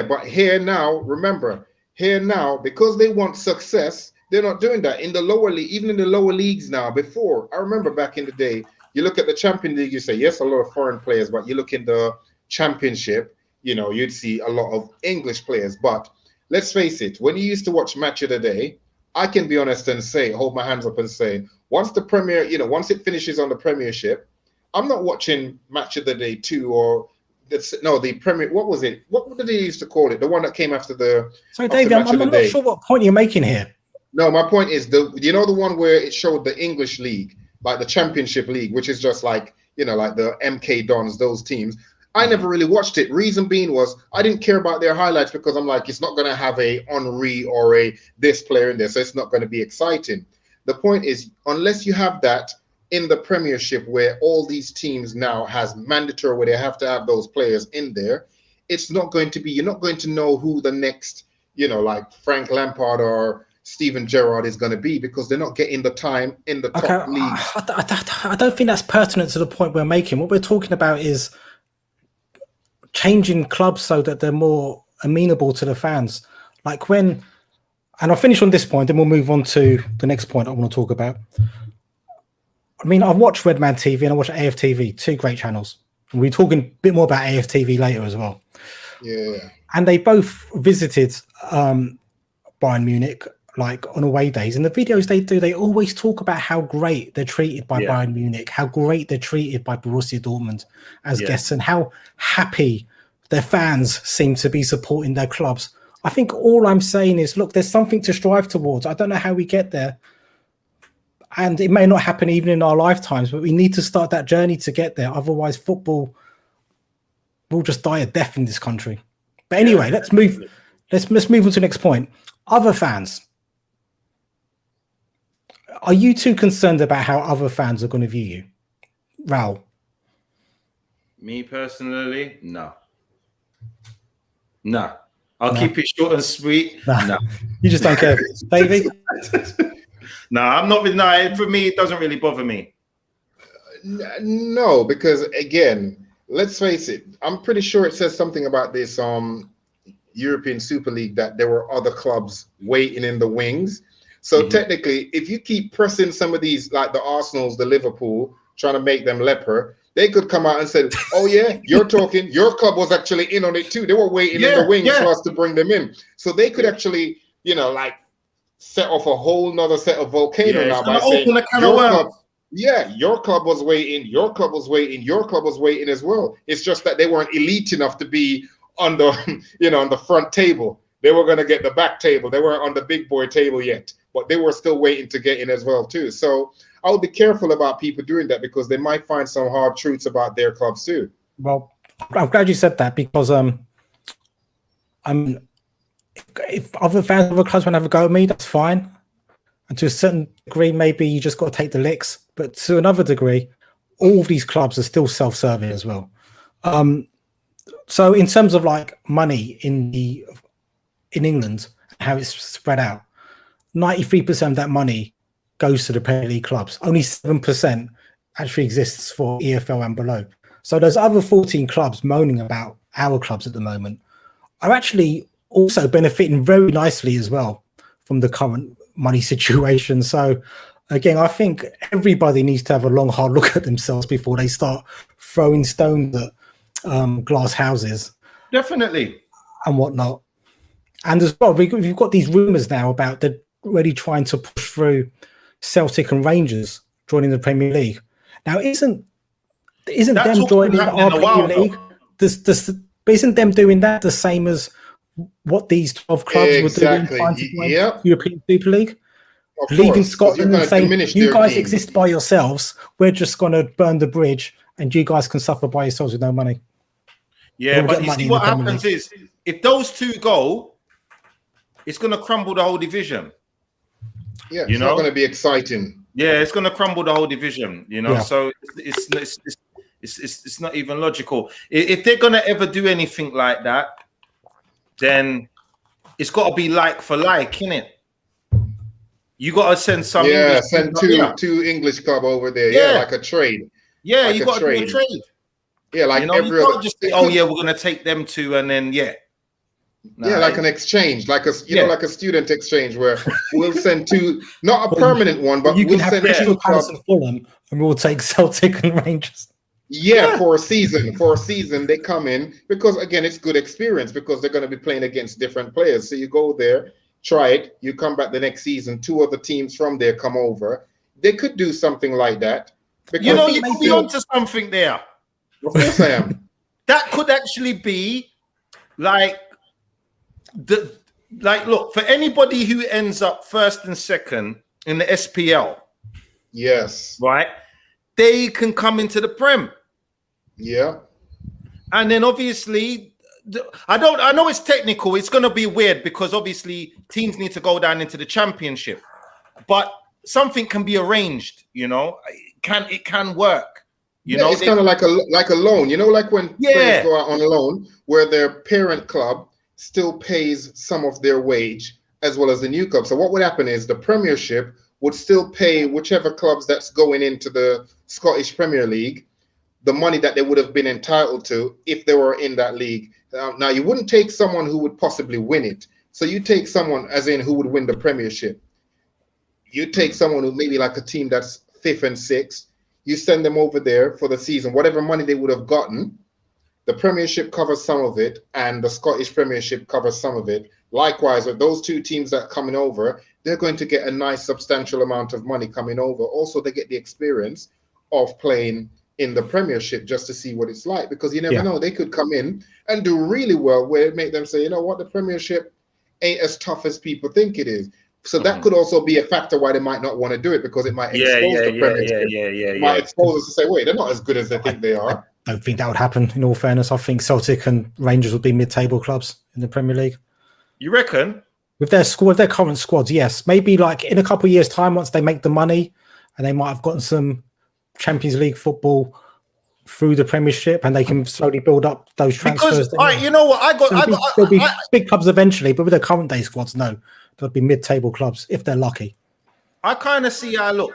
But here now, remember, because they want success, they're not doing that in the lower league, even in the lower leagues now. Before, I remember back in the day, you look at the Champions League, you say, yes, a lot of foreign players, but you look in the Championship, you'd see a lot of English players. But let's face it, when you used to watch Match of the Day, I can be honest and say, hold my hands up and say, once the Premier, once it finishes on the Premiership, I'm not watching Match of the Day 2 or the Premier. What was it? What did they used to call it? The one that came after the. Sorry, David, I'm not sure what point you're making here. No, my point is the one where it showed the English league, like the Championship League, which is just like like the MK Dons, those teams. I never really watched it. Reason being was I didn't care about their highlights because I'm like, it's not going to have a Henry or a this player in there, so it's not going to be exciting. The point is, unless you have that in the Premiership where all these teams now has mandatory where they have to have those players in there, it's not going to be, you're not going to know who the next, like Frank Lampard or Steven Gerrard is going to be, because they're not getting the time in the top league. I don't think that's pertinent to the point we're making. What we're talking about is changing clubs so that they're more amenable to the fans. Like and I'll finish on this point, then we'll move on to the next point I want to talk about. I mean, I've watched Redman TV and I watch AFTV, two great channels. And we're talking a bit more about AFTV later as well. Yeah. And they both visited Bayern Munich, like on away days, and the videos they do, they always talk about how great they're treated by Bayern Munich, how great they're treated by Borussia Dortmund as guests, and how happy their fans seem to be supporting their clubs. I think all I'm saying is, look, there's something to strive towards. I don't know how we get there, and it may not happen even in our lifetimes, but we need to start that journey to get there. Otherwise, football will just die a death in this country. But anyway, let's move. Let's move on to the next point. Other fans. Are you too concerned about how other fans are going to view you, Raul? Me personally, no. I'll keep it short and sweet. No. You just don't care, Davie? No, I'm not. No, for me, it doesn't really bother me. No, because again, let's face it. I'm pretty sure it says something about this European Super League that there were other clubs waiting in the wings. So technically, if you keep pressing some of these, like the Arsenals, the Liverpool, trying to make them leper, they could come out and say, "Oh yeah, you're talking. Your club was actually in on it too. They were waiting in the wings for us to bring them in." So they could actually, like, set off a whole nother set of volcano now by saying, your club was waiting, your club was waiting, your club was waiting as well. It's just that they weren't elite enough to be on the, on the front table. They were going to get the back table. They weren't on the big boy table yet, but they were still waiting to get in as well too. So I would be careful about people doing that because they might find some hard truths about their clubs too. Well, I'm glad you said that because if other fans of other clubs want to have a go at me, that's fine. And to a certain degree, maybe you just got to take the licks. But to another degree, all of these clubs are still self-serving as well. So in terms of like money in England, how it's spread out, 93% of that money goes to the Premier League clubs. Only 7% actually exists for EFL and below. So those other 14 clubs moaning about our clubs at the moment are actually also benefiting very nicely as well from the current money situation. So again, I think everybody needs to have a long, hard look at themselves before they start throwing stones at glass houses. Definitely. And whatnot. And as well, we've got these rumours now about they're really trying to push through Celtic and Rangers joining the Premier League. Now, isn't them joining our Premier League? Isn't them doing that the same as what these 12 clubs were doing trying to join the European Super League? Leaving Scotland and saying, you guys exist by yourselves, we're just going to burn the bridge and you guys can suffer by yourselves with no money. Yeah, but you see what happens is, if those two go, it's going to crumble the whole division. Yeah, it's not going to be exciting. Yeah, it's going to crumble the whole division, so it's not even logical. If they're going to ever do anything like that, then it's got to be like for like, innit? You got to send some. Yeah, send two English club over there. Yeah, like a trade. Yeah, like you got to do a trade. Yeah, like every you can't just say, oh yeah, we're going to take them two, and then like an exchange, like a like a student exchange where we'll send two, not a permanent one, but we'll send two clubs and Fulham, and we'll take Celtic and Rangers. Yeah, for a season. For a season, they come in because again, it's good experience because they're going to be playing against different players. So you go there, try it, you come back the next season. Two other teams from there come over. They could do something like that. Because you could be onto something there. Of course, I am. That could actually be like look, for anybody who ends up first and second in the SPL. Yes. Right. They can come into the Prem. Yeah. And then obviously, I know it's technical. It's going to be weird because obviously teams need to go down into the Championship, but something can be arranged. It can work. It's kind of like a loan. Like when players go out on a loan, where their parent club still pays some of their wage as well as the new club. So what would happen is the Premiership would still pay whichever clubs that's going into the Scottish Premier League the money that they would have been entitled to if they were in that league. Now, you wouldn't take someone who would possibly win it. So you take someone as in who would win the Premiership. You take someone who maybe like a team that's 5th and 6th. You send them over there for the season. Whatever money they would have gotten, the Premiership covers some of it and the Scottish Premiership covers some of it. Likewise, with those two teams that are coming over, they're going to get a nice substantial amount of money coming over. Also, they get the experience of playing in the Premiership just to see what it's like, because you never know, they could come in and do really well where it make them say, you know what, the Premiership ain't as tough as people think it is. So that could also be a factor why they might not want to do it, because it might expose the Premiership. It might expose us to say, wait, they're not as good as they think they are. I don't think that would happen, in all fairness. I think Celtic and Rangers would be mid-table clubs in the Premier League. You reckon? With their squad, their current squads, yes. Maybe like in a couple of years' time, once they make the money and they might have gotten some Champions League football through the Premiership, and they can slowly build up those transfers. Because you know what, there'll be big clubs eventually, but with the current day squads, no, they'll be mid-table clubs if they're lucky. I kind of see how look.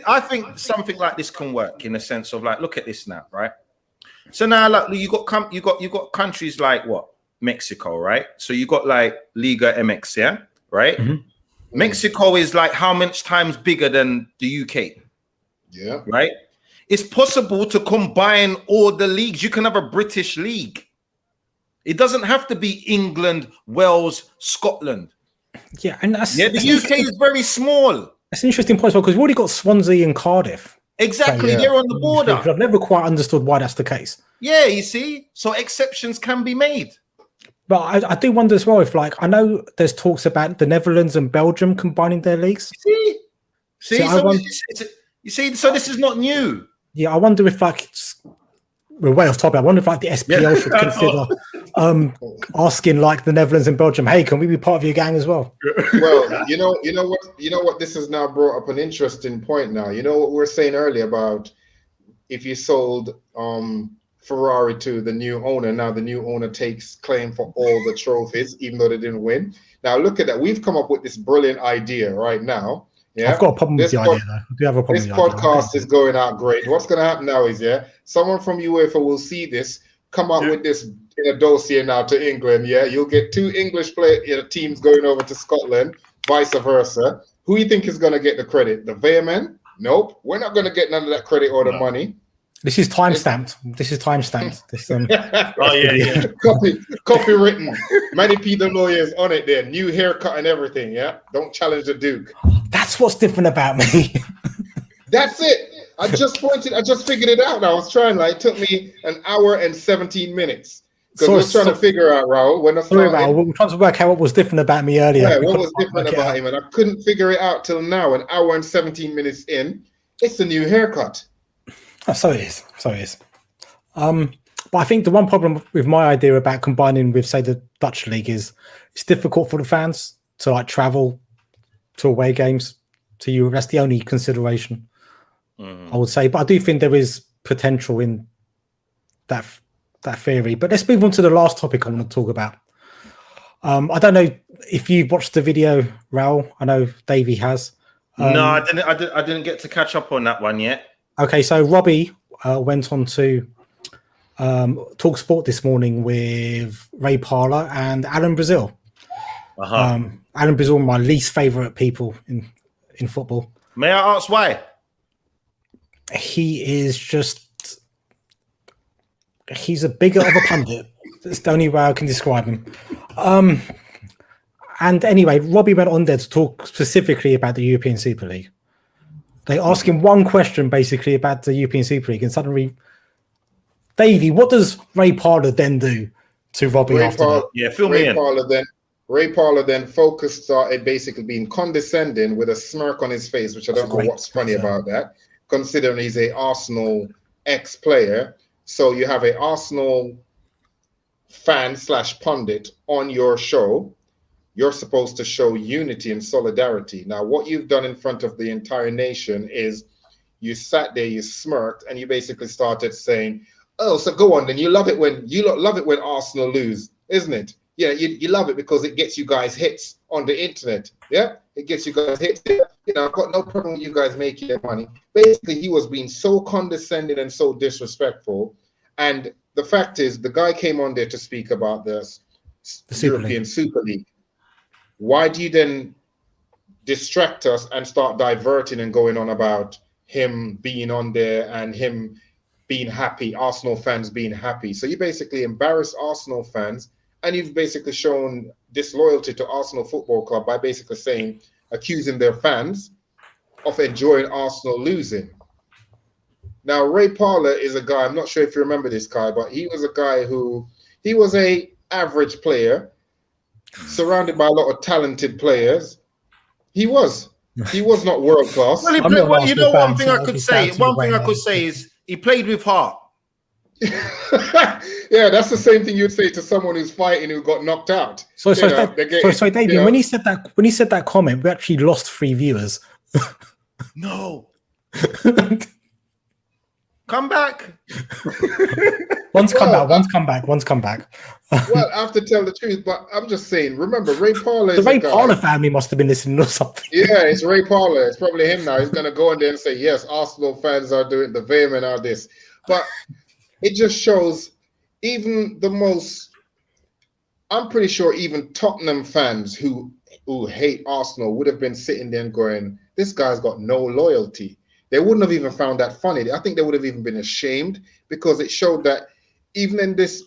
I think something like this can work in the sense of like, look at this now, right? So now, like, you got countries like what? Mexico, right? So you got like Liga MX, yeah, right? Mexico is like how much times bigger than the UK? Yeah, right. It's possible to combine all the leagues. You can have a British league. It doesn't have to be England, Wales, Scotland. Yeah, and the UK is very small. That's an interesting point as well, because we've already got Swansea and Cardiff. Exactly, they're on the border. I've never quite understood why that's the case. Yeah, you see, so exceptions can be made. But I do wonder as well if, like, I know there's talks about the Netherlands and Belgium combining their leagues. You see, so this is not new. Yeah, I wonder if, like, we're way off topic. I wonder if, like, the SPL should consider asking, like, the Netherlands and Belgium, hey, can we be part of your gang as well? Well, you know what? This has now brought up an interesting point. Now, you know what we were saying earlier about if you sold Ferrari to the new owner, now the new owner takes claim for all the trophies, even though they didn't win. Now look at that. We've come up with this brilliant idea right now. Yeah, I've got a problem with the idea, though. I do have a problem. This podcast is going out great. What's going to happen now is, someone from UEFA will see this, come out with this in a dossier now to England. Yeah, you'll get 2 English teams going over to Scotland, vice versa. Who do you think is going to get the credit? The Veermen? Nope. We're not going to get none of that credit or the money. This is time-stamped. Copywritten. Manny P the lawyers on it there. New haircut and everything, yeah? Don't challenge the Duke. That's what's different about me. That's it. I just figured it out. I was trying, it took me an hour and 17 minutes. Because I was trying to figure out, Raul, when I started. Raul, we're trying to work out what was different about me earlier. Yeah, what was different about him, and I couldn't figure it out till now, an hour and 17 minutes in. It's a new haircut. Oh, so it is. But I think the one problem with my idea about combining with, say, the Dutch league is it's difficult for the fans to like travel to away games to Europe. That's the only consideration, I would say. But I do think there is potential in that theory. But let's move on to the last topic I want to talk about. I don't know if you watched the video, Raul. I know Davie has. No, I didn't get to catch up on that one yet. Okay, so Robbie went on to Talk Sport this morning with Ray Parlour and Alan Brazil. Alan Brazil, my least favourite people in football. May I ask why? He's a bigot of a pundit. That's the only way I can describe him. And anyway, Robbie went on there to talk specifically about the European Super League. They ask him one question basically about the European Super League, and suddenly, Davey, what does Ray Parlour then do to Robbie after that? Yeah, fill me in. Ray Parlour then started basically being condescending with a smirk on his face, which I don't know what's funny about that, considering he's a Arsenal ex-player. So you have a Arsenal fan / pundit on your show. You're supposed to show unity and solidarity. Now, what you've done in front of the entire nation is you sat there, you smirked, and you basically started saying, "Oh, so go on, then you love it when Arsenal lose, isn't it? Yeah, you love it because it gets you guys hits on the internet. Yeah, it gets you guys hits. You know, I've got no problem with you guys making your money." Basically, he was being so condescending and so disrespectful. And the fact is, the guy came on there to speak about the European Super League. Why do you then distract us and start diverting and going on about him being on there and him being happy, Arsenal fans being happy? So you basically embarrass Arsenal fans and you've basically shown disloyalty to Arsenal Football Club by basically accusing their fans of enjoying Arsenal losing. Now, Ray Parlour is a guy, I'm not sure if you remember this guy, but he was a guy he was a average player, surrounded by a lot of talented players. He was not world class. Well, one thing I could say is he played with heart. Yeah, that's the same thing you'd say to someone who's fighting who got knocked out. So David, when he said that comment, we actually lost 3 viewers. No. Come back. One's come back. Well, I have to tell the truth, but I'm just saying, remember, Ray Parlour the Ray Parlour family must have been listening or something. Yeah, it's Ray Parlour. It's probably him now. He's going to go in there and say, yes, Arsenal fans are doing the Vayman are this. But it just shows even the most, I'm pretty sure even Tottenham fans who hate Arsenal would have been sitting there and going, this guy's got no loyalty. They wouldn't have even found that funny. I think they would have even been ashamed, because it showed that even in this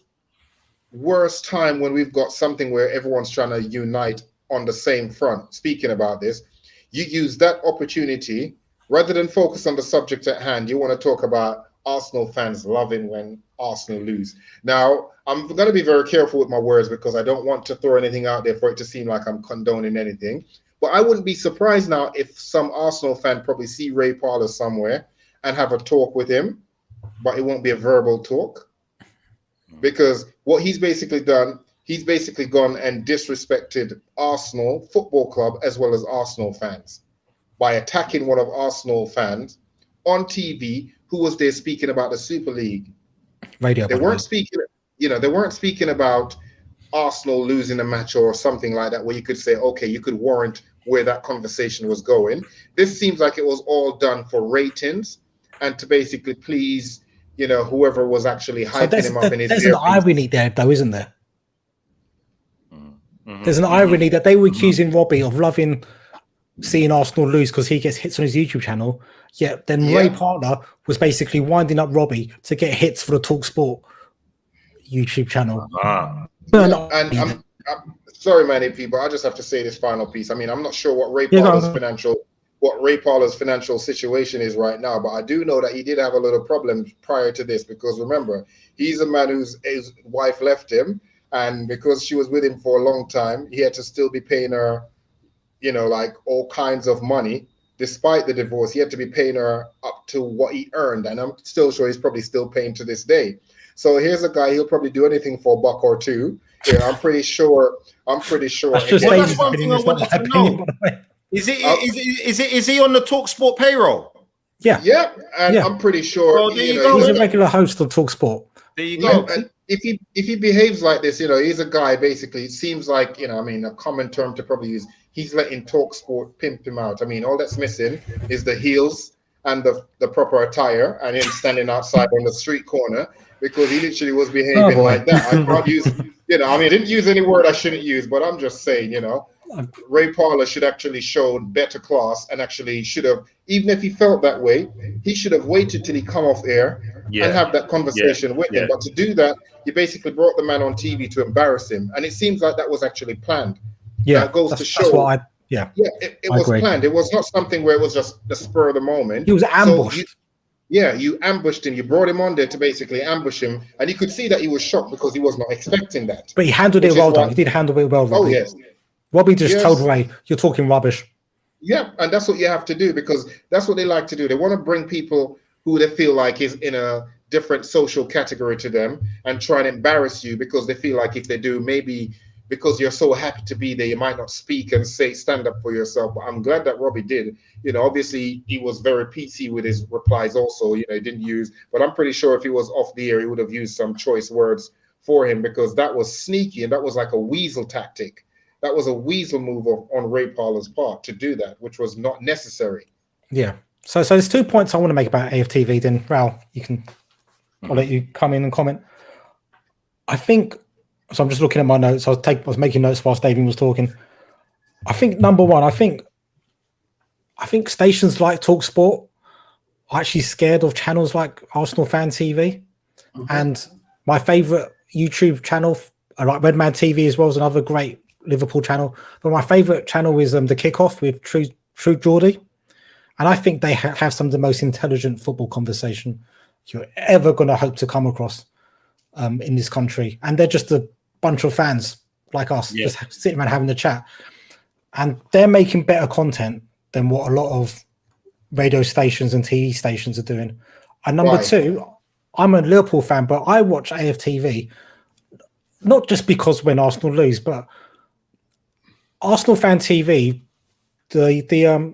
worst time when we've got something where everyone's trying to unite on the same front, speaking about this, you use that opportunity rather than focus on the subject at hand. You want to talk about Arsenal fans loving when Arsenal lose. Now, I'm going to be very careful with my words because I don't want to throw anything out there for it to seem like I'm condoning anything. But I wouldn't be surprised now if some Arsenal fan probably see Ray Parlour somewhere and have a talk with him, but it won't be a verbal talk. Because what he's basically done, he's basically gone and disrespected Arsenal Football Club as well as Arsenal fans by attacking one of Arsenal fans on TV who was there speaking about the Super League. Radio. They weren't speaking about Arsenal losing a match or something like that, where you could say, okay, you could warrant where that conversation was going. This seems like it was all done for ratings and to basically please, whoever was actually hyping him up in his. There's an irony there, though, isn't there? Mm-hmm. There's an irony that they were accusing Robbie of loving seeing Arsenal lose because he gets hits on his YouTube channel. Yet then Ray Parlour was basically winding up Robbie to get hits for the TalkSport YouTube channel. And I'm sorry, many people. I just have to say this final piece. I mean, I'm not sure what Ray Parlour's financial situation is right now, but I do know that he did have a little problem prior to this, because remember, he's a man his wife left him, and because she was with him for a long time, he had to still be paying her, like all kinds of money. Despite the divorce, he had to be paying her up to what he earned, and I'm still sure he's probably still paying to this day. So here's a guy, he'll probably do anything for $1 or $2. Yeah, I'm pretty sure. That's one thing I wanted to know. Is he on the TalkSport payroll? Yeah. Yeah, and I'm pretty sure. Well, he's a regular host on TalkSport. There you go. And if he behaves like this, he's a guy, basically, it seems like, a common term to probably use, he's letting TalkSport pimp him out. I mean, all that's missing is the heels and the proper attire and him standing outside on the street corner, because he literally was behaving like that. I can't use, I didn't use any word I shouldn't use, but I'm just saying, Ray Parlour should actually show better class and actually should have, even if he felt that way, he should have waited till he come off air and have that conversation with him. But to do that, you basically brought the man on TV to embarrass him. And it seems like that was actually planned. Yeah, that goes to show. It was planned. It was not something where it was just the spur of the moment. He was ambushed. You ambushed him. You brought him on there to basically ambush him. And you could see that he was shocked because he was not expecting that. But he handled it well, though. He did handle it well, Robbie. Oh, yes. Robbie just told Ray, you're talking rubbish. Yeah, and that's what you have to do, because that's what they like to do. They want to bring people who they feel like is in a different social category to them and try and embarrass you, because they feel like if they do, maybe because you're so happy to be there, you might not speak and stand up for yourself. But I'm glad that Robbie did. Obviously he was very PC with his replies also. He didn't use, but I'm pretty sure if he was off the air, he would have used some choice words for him, because that was sneaky and that was like a weasel tactic. That was a weasel move on Ray Parlour's part to do that, which was not necessary. Yeah. So there's 2 points I want to make about AFTV. Then, Raul, I'll let you come in and comment. I think, so I'm just looking at my notes. I was making notes whilst Davie was talking. I think number one, I think stations like TalkSport are actually scared of channels like Arsenal Fan TV. Mm-hmm. And my favourite YouTube channel I like Redman TV as well as another great Liverpool channel. But my favourite channel is the Kickoff with True Geordie. And I think they have some of the most intelligent football conversation you're ever going to hope to come across in this country. And they're just a bunch of fans like us, just sitting around having a chat. And they're making better content than what a lot of radio stations and TV stations are doing. And number two, I'm a Liverpool fan, but I watch AFTV, not just because when Arsenal lose, but Arsenal fan TV, the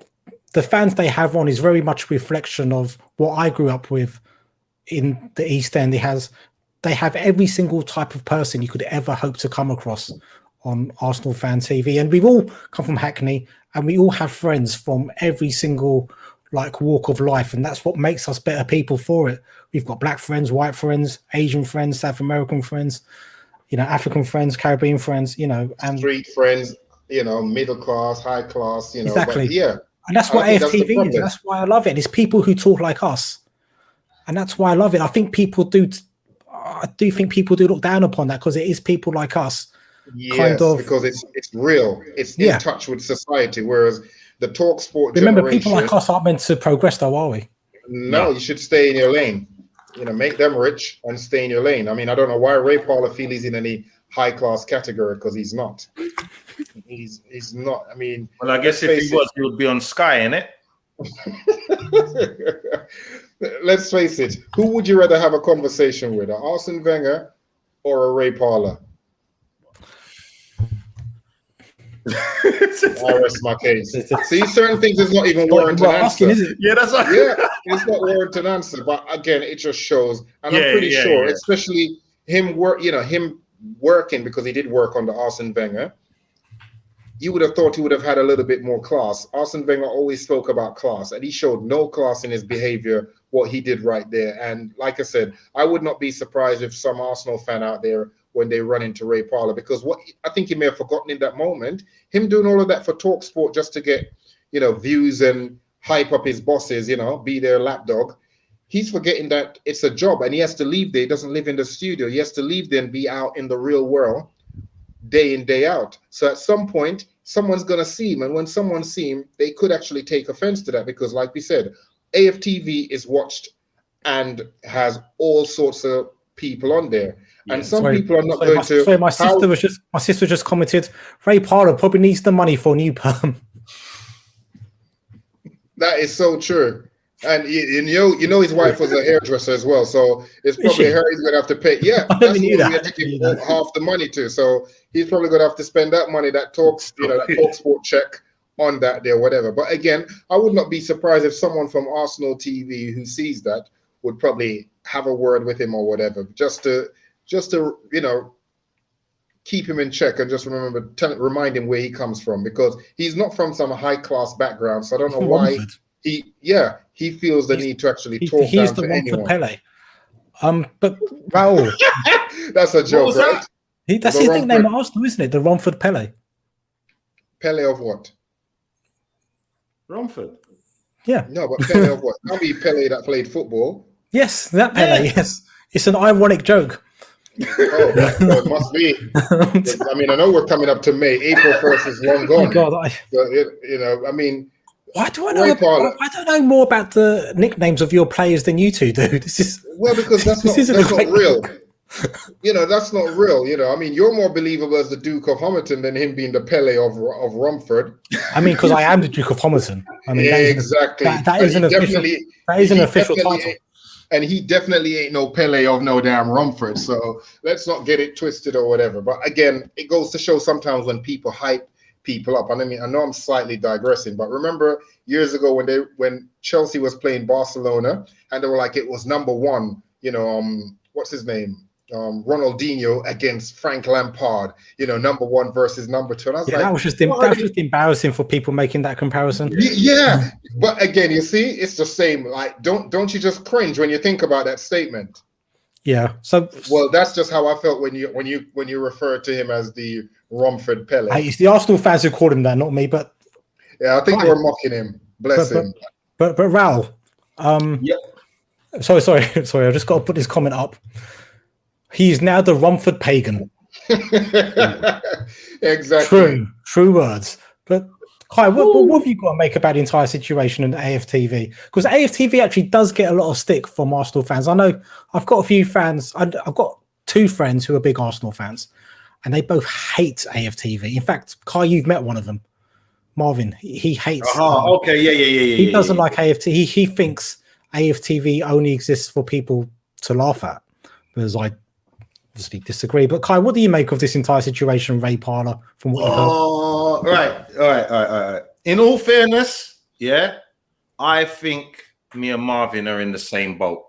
fans they have on is very much a reflection of what I grew up with in the East End. They have every single type of person you could ever hope to come across on Arsenal fan TV. And we've all come from Hackney and we all have friends from every single walk of life. And that's what makes us better people for it. We've got black friends, white friends, Asian friends, South American friends, African friends, Caribbean friends, and street friends, middle class, high class, exactly. But yeah. And that's what AFTV is. That's why I love it. It's people who talk like us. And that's why I love it. I think people do look down upon that because it is people like us. Yes, because it's real. It's in touch with society. Whereas the talk sport remember, people like us aren't meant to progress though, are we? No, you should stay in your lane. Make them rich and stay in your lane. I mean, I don't know why Ray Parlour feels he's in any high class category because he's not. He's not. I mean, well, I guess if he was, he would be on Sky, innit? Let's face it. Who would you rather have a conversation with, an Arsene Wenger or a Ray Parlour? I rest my case. See, certain things is not even warranted answer. Is it? Yeah, that's right. Yeah, it's not warranted answer. But again, it just shows, and I'm pretty sure, especially him working because he did work under Arsene Wenger. You would have thought he would have had a little bit more class. Arsene Wenger always spoke about class, and he showed no class in his behavior, what he did right there. And like I said, I would not be surprised if some Arsenal fan out there, when they run into Ray Parlour, because what I think he may have forgotten in that moment, him doing all of that for Talk Sport just to get, views and hype up his bosses, be their lapdog. He's forgetting that it's a job and he has to leave there. He doesn't live in the studio. He has to leave there and be out in the real world day in, day out. So at some point, someone's going to see him. And when someone sees him, they could actually take offense to that because, like we said, AFTV is watched and has all sorts of people on there. And some people are not going to. Sorry, my sister just commented. Ray Parlour probably needs the money for a new perm. That is so true, and his wife was a hairdresser as well, so it's probably her he's going to have to pay. Yeah, that's what we have to give half the money to. So he's probably going to have to spend that money, that Talk Sport check on that there, whatever. But again, I would not be surprised if someone from Arsenal TV who sees that would probably have a word with him or whatever, just to keep him in check and just remind him where he comes from, because he's not from some high class background. So I don't know why he feels the need to actually talk down to anyone. Pele. But Raul, that's a joke, right? That's his nickname at Arsenal, isn't it? The Romford Pele. Pele of what? Romford. Yeah. No, but Pele of what? Can't be Pele that played football. Yes, that Pele. Yeah. Yes, it's an ironic joke. Oh, it must be. I mean, I know we're coming up to May. April 1st is long gone. Oh God, I mean, why do I know? I don't know more about the nicknames of your players than you two do. Because that's not real. That's not real. I mean, you're more believable as the Duke of Homerton than him being the Pele of Romford. I mean, because I am the Duke of Homerton. I mean, exactly. That is an official title. And he definitely ain't no Pele of no damn Romford. So let's not get it twisted or whatever. But again, it goes to show sometimes when people hype people up. And I mean, I know I'm slightly digressing, but remember years ago when Chelsea was playing Barcelona and they were like, it was number one, what's his name? Ronaldinho against Frank Lampard, number one versus number two. And I was that was just embarrassing for people making that comparison. Yeah, but again, you see, it's the same. Like, don't you just cringe when you think about that statement? Yeah. Well, that's just how I felt when you refer to him as the Romford Pele. It's the Arsenal fans who called him that, not me. But yeah, I think they were mocking him. Bless him. But Raul, Sorry. I just got to put this comment up. He is now the Romford pagan. Exactly. True words. But Kai, what have you got to make about the entire situation in AFTV? Because AFTV actually does get a lot of stick from Arsenal fans. I know I've got a few fans. I've got two friends who are big Arsenal fans, and they both hate AFTV. In fact, Kai, you've met one of them, Marvin. He hates. Okay, yeah. He doesn't like AFTV. He thinks AFTV only exists for people to laugh at. Whereas I obviously disagree. But Kai, what do you make of this entire situation, Ray Parlour? From what you've heard? All right. In all fairness, yeah, I think me and Marvin are in the same boat.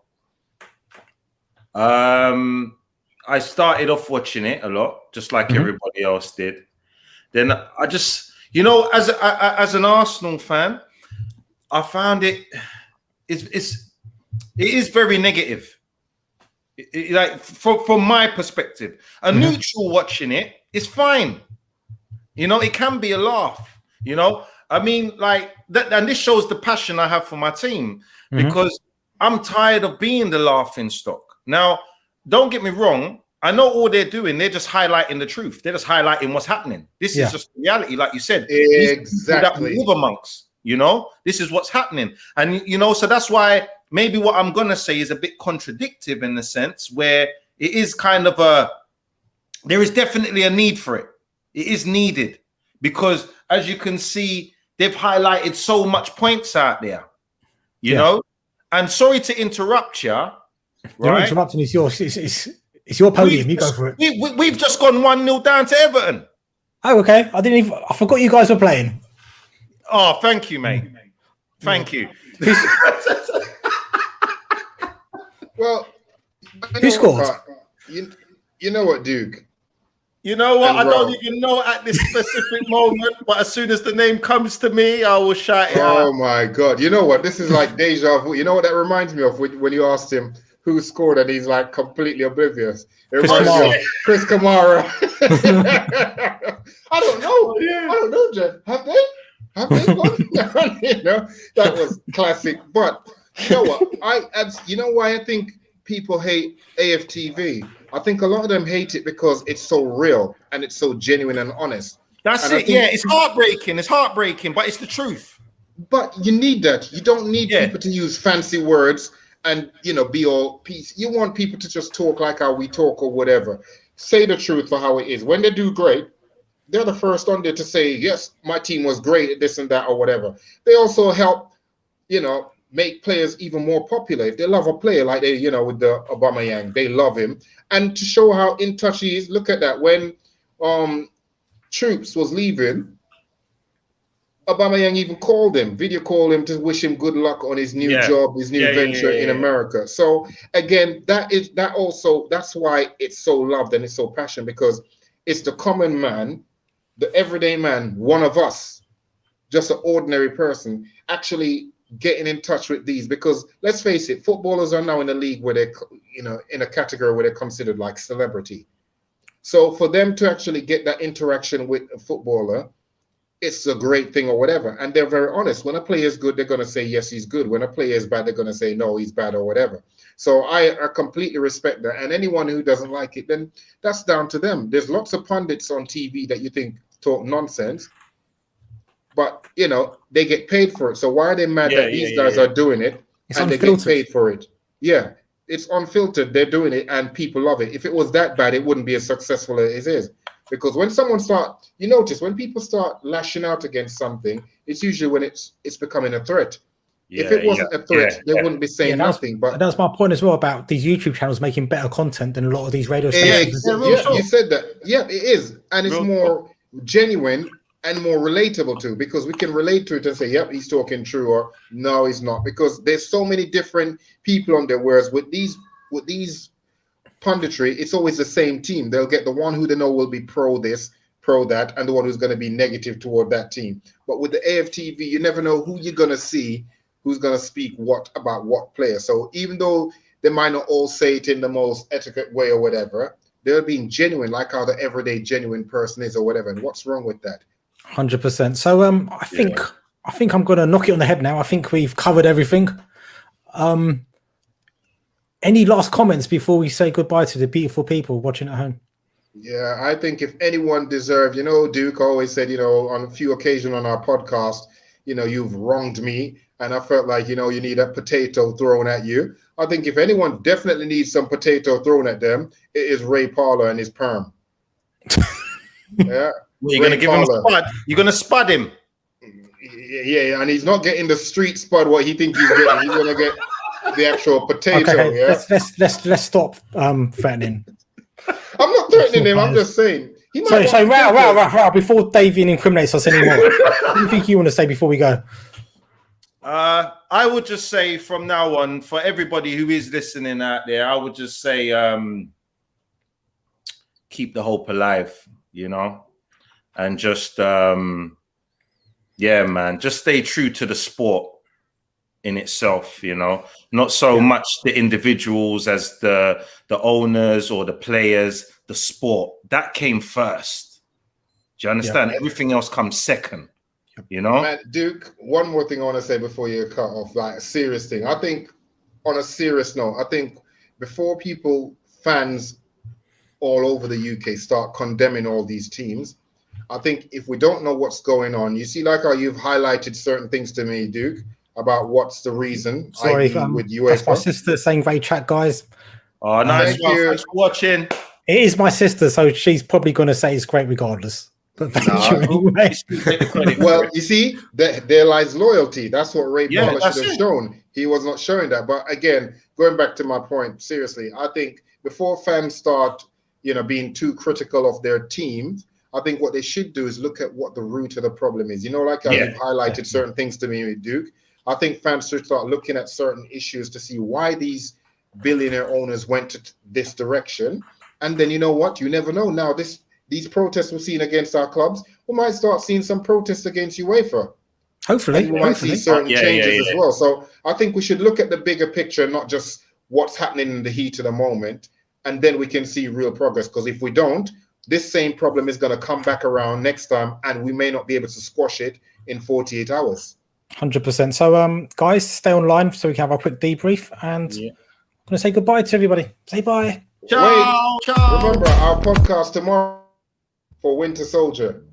I started off watching it a lot, just like everybody else did. Then I just, as an Arsenal fan, I found it is very negative. Like from my perspective, a neutral watching it is fine. It can be a laugh. I mean, like that, and this shows the passion I have for my team because I'm tired of being the laughing stock. Now, don't get me wrong. I know all they're doing. They're just highlighting the truth. They're just highlighting what's happening. This is just reality, like you said. Exactly. That we live amongst. This is what's happening, and so that's why. Maybe what I'm going to say is a bit contradictive in the sense where it is kind of there is definitely a need for it. It is needed because as you can see, they've highlighted so much points out there, you know, and sorry to interrupt you. You're not interrupting. It's yours. It's your podium. You go for it. We've just gone 1-0 down to Everton. Oh, okay. I forgot you guys were playing. Oh, thank you, mate. Thank you. Well, who scored? You know what, Duke? You know what? I don't Raul. even know at this specific moment, but as soon as the name comes to me, I will shout it out. Oh my God! You know what? This is like deja vu. You know what that reminds me of when you asked him who scored, and he's like completely oblivious. It reminds me of Chris Kamara. I don't know. I don't know, Jeff. Have they gone? That was classic. But you know what? You know why I think people hate AFTV? I think a lot of them hate it because it's so real and it's so genuine and honest. That's it. Yeah, it's heartbreaking. It's heartbreaking, but it's the truth. But you need that. You don't need people to use fancy words and be all peace. You want people to just talk like how we talk or whatever. Say the truth for how it is. When they do great, they're the first on there to say, yes, my team was great at this and that or whatever. They also help, make players even more popular. If they love a player like they, with the Aubameyang, they love him. And to show how in touch he is, look at that. When Troops was leaving, Aubameyang even video called him to wish him good luck on his new job, his new venture in America. So again, that's why it's so loved and it's so passionate, because it's the common man, the everyday man, one of us, just an ordinary person, actually getting in touch with these. Because let's face it, footballers are now in a league where they're, in a category where they're considered like celebrity. So for them to actually get that interaction with a footballer, it's a great thing or whatever. And they're very honest. When a player is good, they're going to say, yes, he's good. When a player is bad, they're going to say, no, he's bad or whatever. So I completely respect that. And anyone who doesn't like it, then that's down to them. There's lots of pundits on TV that you think talk nonsense, but, they get paid for it. So why are they mad that these guys are doing it and they get paid for it? Yeah, it's unfiltered. They're doing it and people love it. If it was that bad, it wouldn't be as successful as it is. Because when you notice when people start lashing out against something, it's usually when it's becoming a threat. If it wasn't a threat, they wouldn't be saying nothing. But that's my point as well about these YouTube channels making better content than a lot of these radio stations. You said that. Yeah, it is. And it's more genuine and more relatable too, because we can relate to it and say, yep, he's talking true, or no, he's not. Because there's so many different people on there. Whereas with these punditry, it's always the same team. They'll get the one who they know will be pro this, pro that, and the one who's going to be negative toward that team. But with the AFTV, you never know who you're going to see, who's going to speak what about what player. So even though they might not all say it in the most etiquette way or whatever, they're being genuine, like how the everyday genuine person is or whatever. And what's wrong with that? 100%. So I think I'm going to knock it on the head now. I think we've covered everything. Any last comments before we say goodbye to the beautiful people watching at home? Yeah, I think if anyone deserved, Duke always said, on a few occasions on our podcast, you've wronged me. And I felt like, you need a potato thrown at you. I think if anyone definitely needs some potato thrown at them, it is Ray Parler and his perm. Yeah. You're going to give him a spud. You're going to spud him. Yeah, and he's not getting the street spud what he thinks he's getting. He's going to get the actual potato. Okay, yeah. Let's stop threatening. I'm not threatening him. I'm just saying. So Raul, before Davie incriminates us anymore, what do you think you want to say before we go? I would just say from now on, for everybody who is listening out there, I would just say keep the hope alive, and just man, just stay true to the sport in itself, not so much the individuals as the owners or the players. The sport that came first. Do you understand? Everything else comes second. Man, Duke, one more thing I want to say before you cut off, like a serious thing. I think on a serious note, I think before fans all over the UK start condemning all these teams, I think if we don't know what's going on, you see like how you've highlighted certain things to me, Duke, about what's the reason. Sorry, with UEFA. That's my sister saying great chat, guys. Oh, nice. Thanks for watching. It is my sister, so she's probably going to say it's great regardless. But thank you anyway. Well, you see, there lies loyalty. That's what Ray Parler should have shown. He was not showing that. But again, going back to my point, seriously, I think before fans start, being too critical of their teams, I think what they should do is look at what the root of the problem is. Like how you've highlighted certain things to me, Duke. I think fans should start looking at certain issues to see why these billionaire owners went to this direction. And then you know what? You never know. Now these protests we're seeing against our clubs, we might start seeing some protests against UEFA. Hopefully. And we might see certain changes as well. So I think we should look at the bigger picture, not just what's happening in the heat of the moment. And then we can see real progress. Because if we don't, this same problem is going to come back around next time. And we may not be able to squash it in 48 hours. 100%. So, guys, stay online so we can have a quick debrief. And I'm going to say goodbye to everybody. Say bye. Ciao. Ciao. Remember, our podcast tomorrow for Winter Soldier.